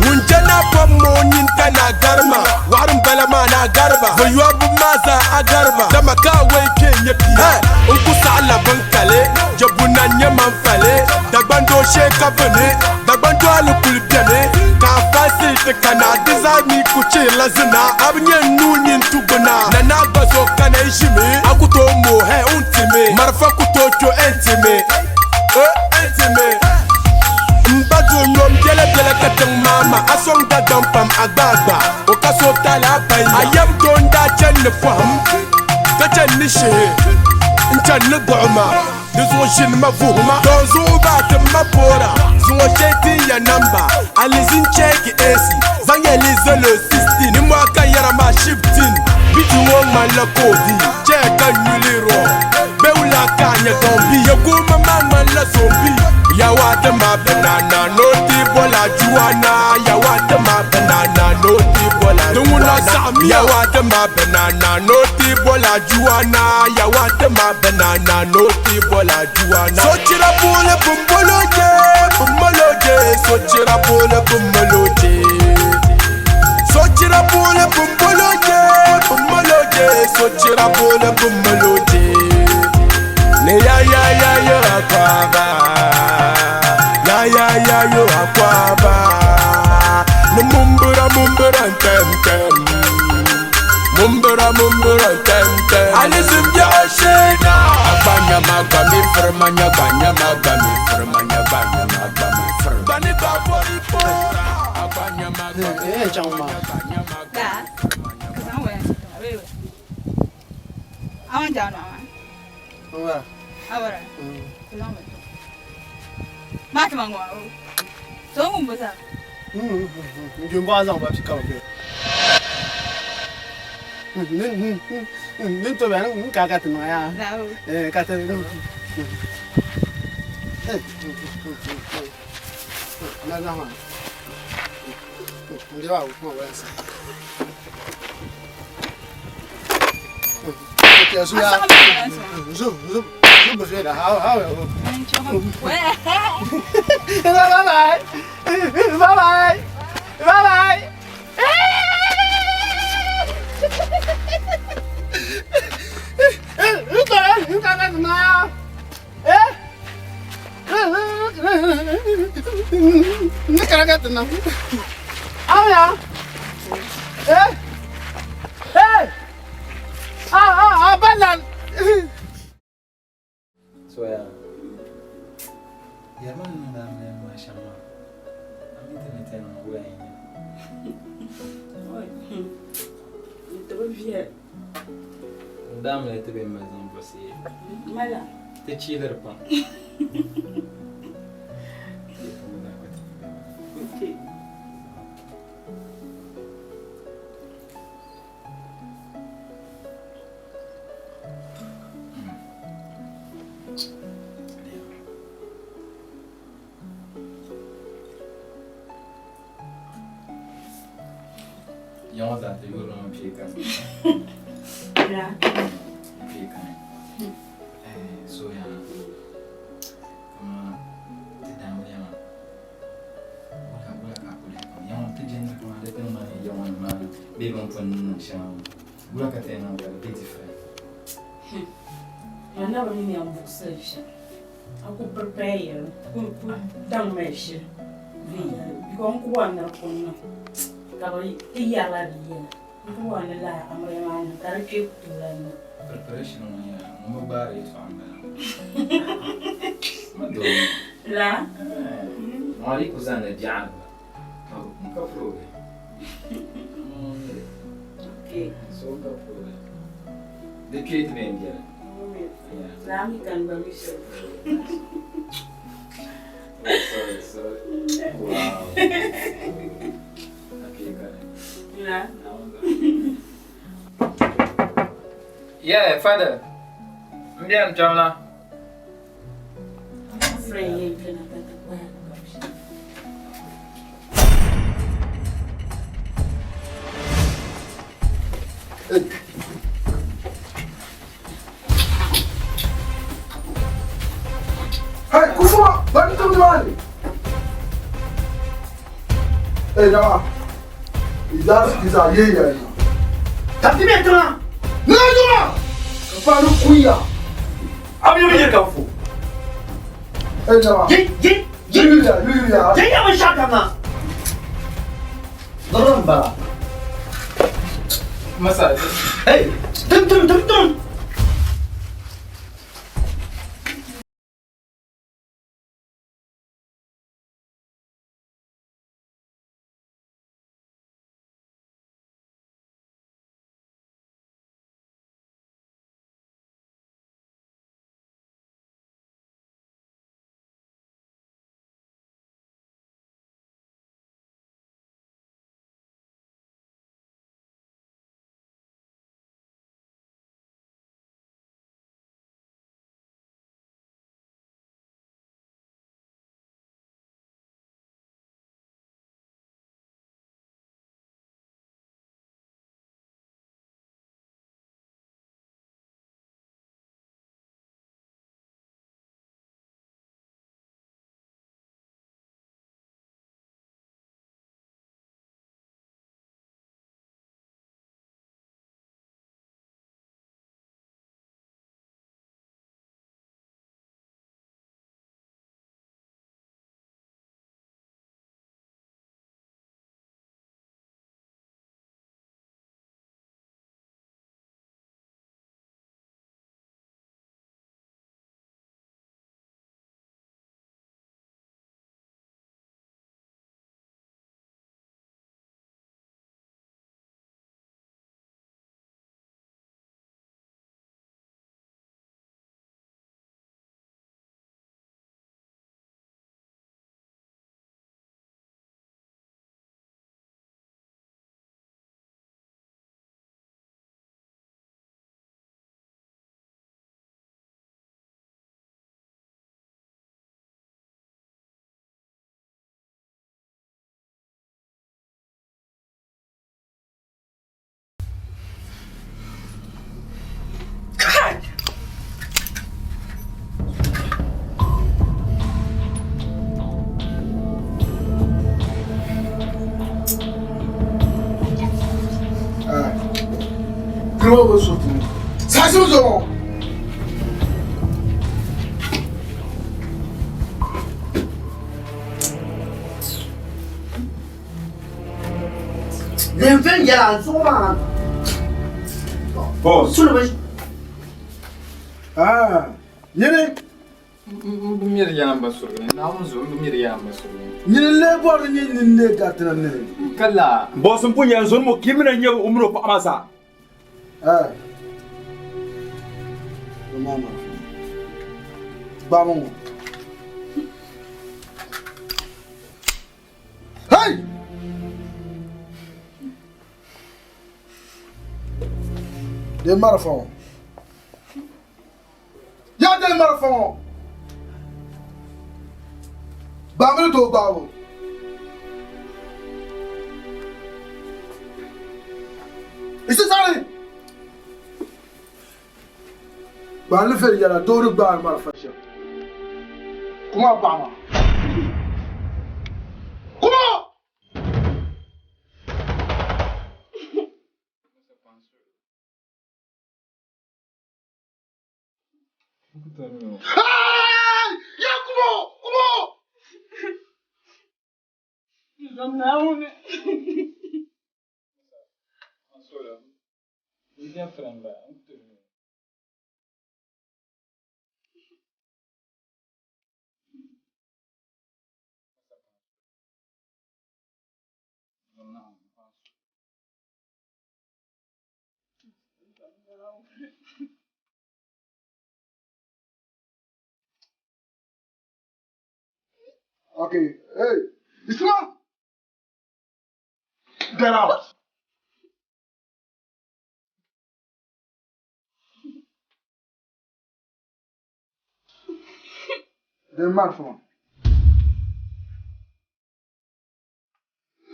Munjana pomo nyinta na garma. Warum balama na garba. Voyuabu maza agarba. Dama kawai kenye pia. Unku sala bankale. Jabuna nyaman fale. Dagbando sheka vene. Dagbando alukul piane. Ka fasil te kana. Dizami kuche lazina. Abnye nunyin tubuna. Nana bazo kana ishime. Akuto mo he untime. Marfa kutocho entime. Entime. Mbado nyom jele kateng mama. Asong da dampam agbagba. Okaso tala bayi. Ayam donda chen fam. Kachen nishe. Nchan goma. Dizo shin mavuhuma. Donzo bat mapora. Zuwa sheti ya namba. Alizin check AC. Zangelize le 16. Ni mwaka yara ma 15. Biti wong la kodi. Check anuliro. Beula kanya gombi. Yaguma mama la zombi. Yawate ma banana noti bola juana. Yawate ma banana noti bola juana. Yawate ma banana noti bola juana. Yawate ma banana noti bola juana. So chira bole bumboloje, bumboloje. So chira bole bumboloje. So chira bole bumboloje, bumboloje. So chira bole bumboloje. Ne ya yo akwaba. Ya yo akwaba. No mumbura tem tem. Mumbura tem tem. Alizim Yashena. Abanya magami firmanya banya magami firmanya banya magami firmanya. Bani babori pora. Abanya magami. Chama. Da. Kasanwe. Wewe. Awan jana awan. Ora. Awara. Kasanwe. Mati mangwa. So mumbuza. Jumba zang ba fi ka ke. Nin to ban ka ka tuma ya. Ka ta ni. Na na ma. Ndi wa ko wa sa. Ke su ya. Zo bu fe da ha. Bye bye. Bye bye. Bye bye. Lu ka na. Ni ka na. Aya. Balan. So ya. Ya man na mashallah. Ami tena wewe. Trop vieux. Dame là tebe maison bossé. Mala. Te chiller pas. OK. Yang za ta yoro ma pika. Ya. Pika. So ya. Kama te damu ya. Wala ka kule. Yang te jenna kuma da kan ma yang ma be ban pon shan. Wala ka te na ga biti fa. Ana ba ni am buksha. Aku prepare ku dang mesh. Vi. Biko ku wana kunna. Kalau iya lah dia, itu wana lah amreman, tarik kebetulan. Preparation ya, mau bari fanga. Mado. Lah. Mari kuzana dian. Nunca prove. Okay. So nunca prove. De que te vem dia? Lah mi kan bamisho. Sorry. Wow. Lah. Yeah, father. Mbiam chamla. Free kena kata kuat. Hey, kuma, bani tu mali. Jamaa. Iza yeye. Tati metra. Nani Kafaru kuya. Abi yeye kafu. Jamaa. Yuya. Yeye ameshaka na. Daramba. Masa. Hey, tum. Gros was shooting. Sasso! Then yeah, so man. Boss. Yene. Bumir yamba surne. Namuzo bumir yamba surne. Yene lebor ni gatna ne. Kala. Boss mpunya zon mo kimina nyew umro pa amasa. Mama. Bamon. Hey! Del marathon. Ya del marathon. Bamel to bawo. Isi sare. Bamel fer yala do ba marathon. Kuma bama. Kuma! Hey! Ya kumo! Zamnaune. Asola. Dia framba. Okay, hey, Isma! Get out! The man for one.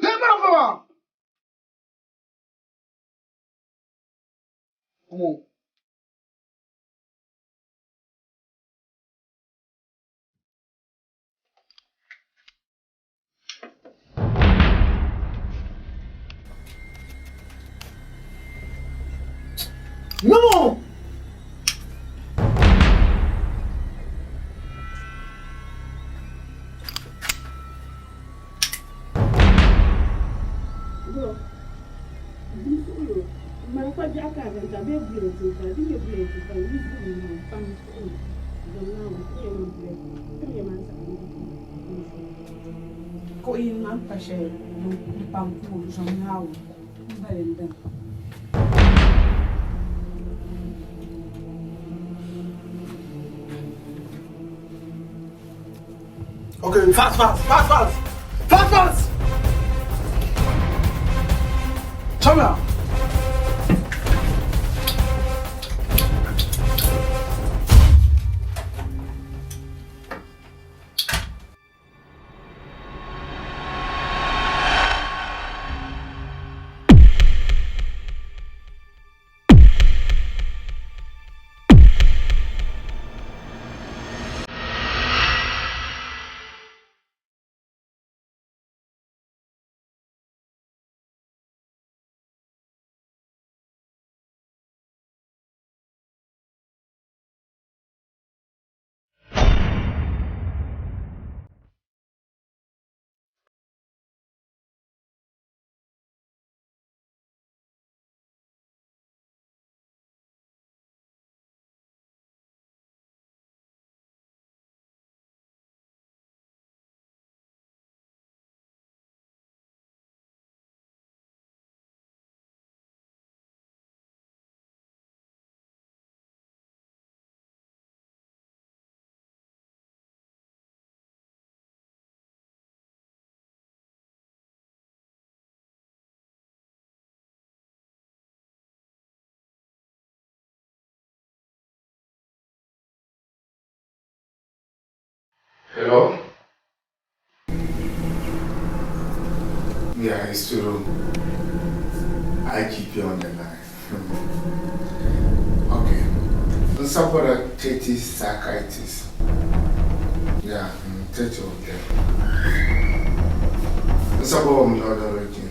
The man for one! Come on. No! Ko in man pashe lu pampu zonao. Balenda. Okay, fast! Come here! Hello? Yeah, it's true. I keep you on the line. Okay. Let's talk about a 30 psychiatrists. Yeah, 30 of them. Let's talk about Northern Region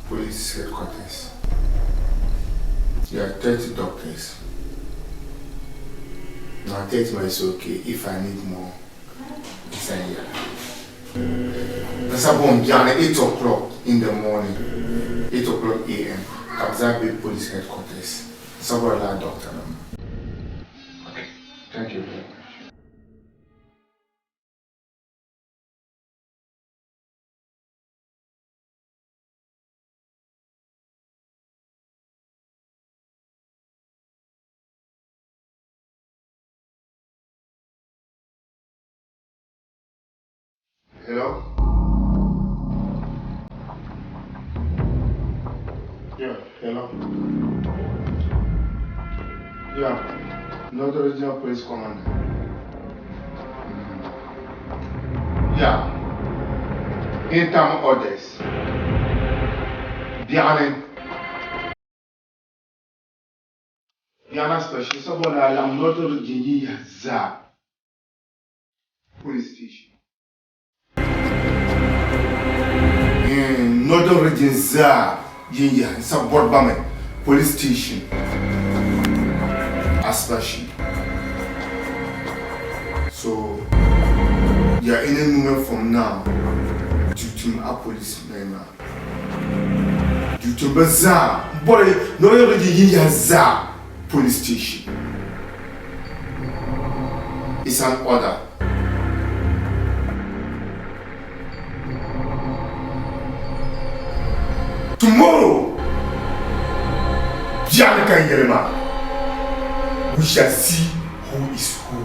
Police Headquarters. There are 30 doctors. Now 30 is okay. If I need more, it's a year. That's about 8 o'clock in the morning, 8 o'clock a.m. Kabzabe Police Headquarters. Several doctor. Okay, thank you very much. Hello? Yeah, hello? Yeah, not the original police commander. Yeah, interim orders. Diana special, someone I'm not the original police station. Northern region YINYAA, it's a board police station. Especially. So, yeah, any moment from now, due to a policeman, due to Bazaar, boy, Northern region YINYAA police station. It's an order. Tomorrow, we shall see who is who.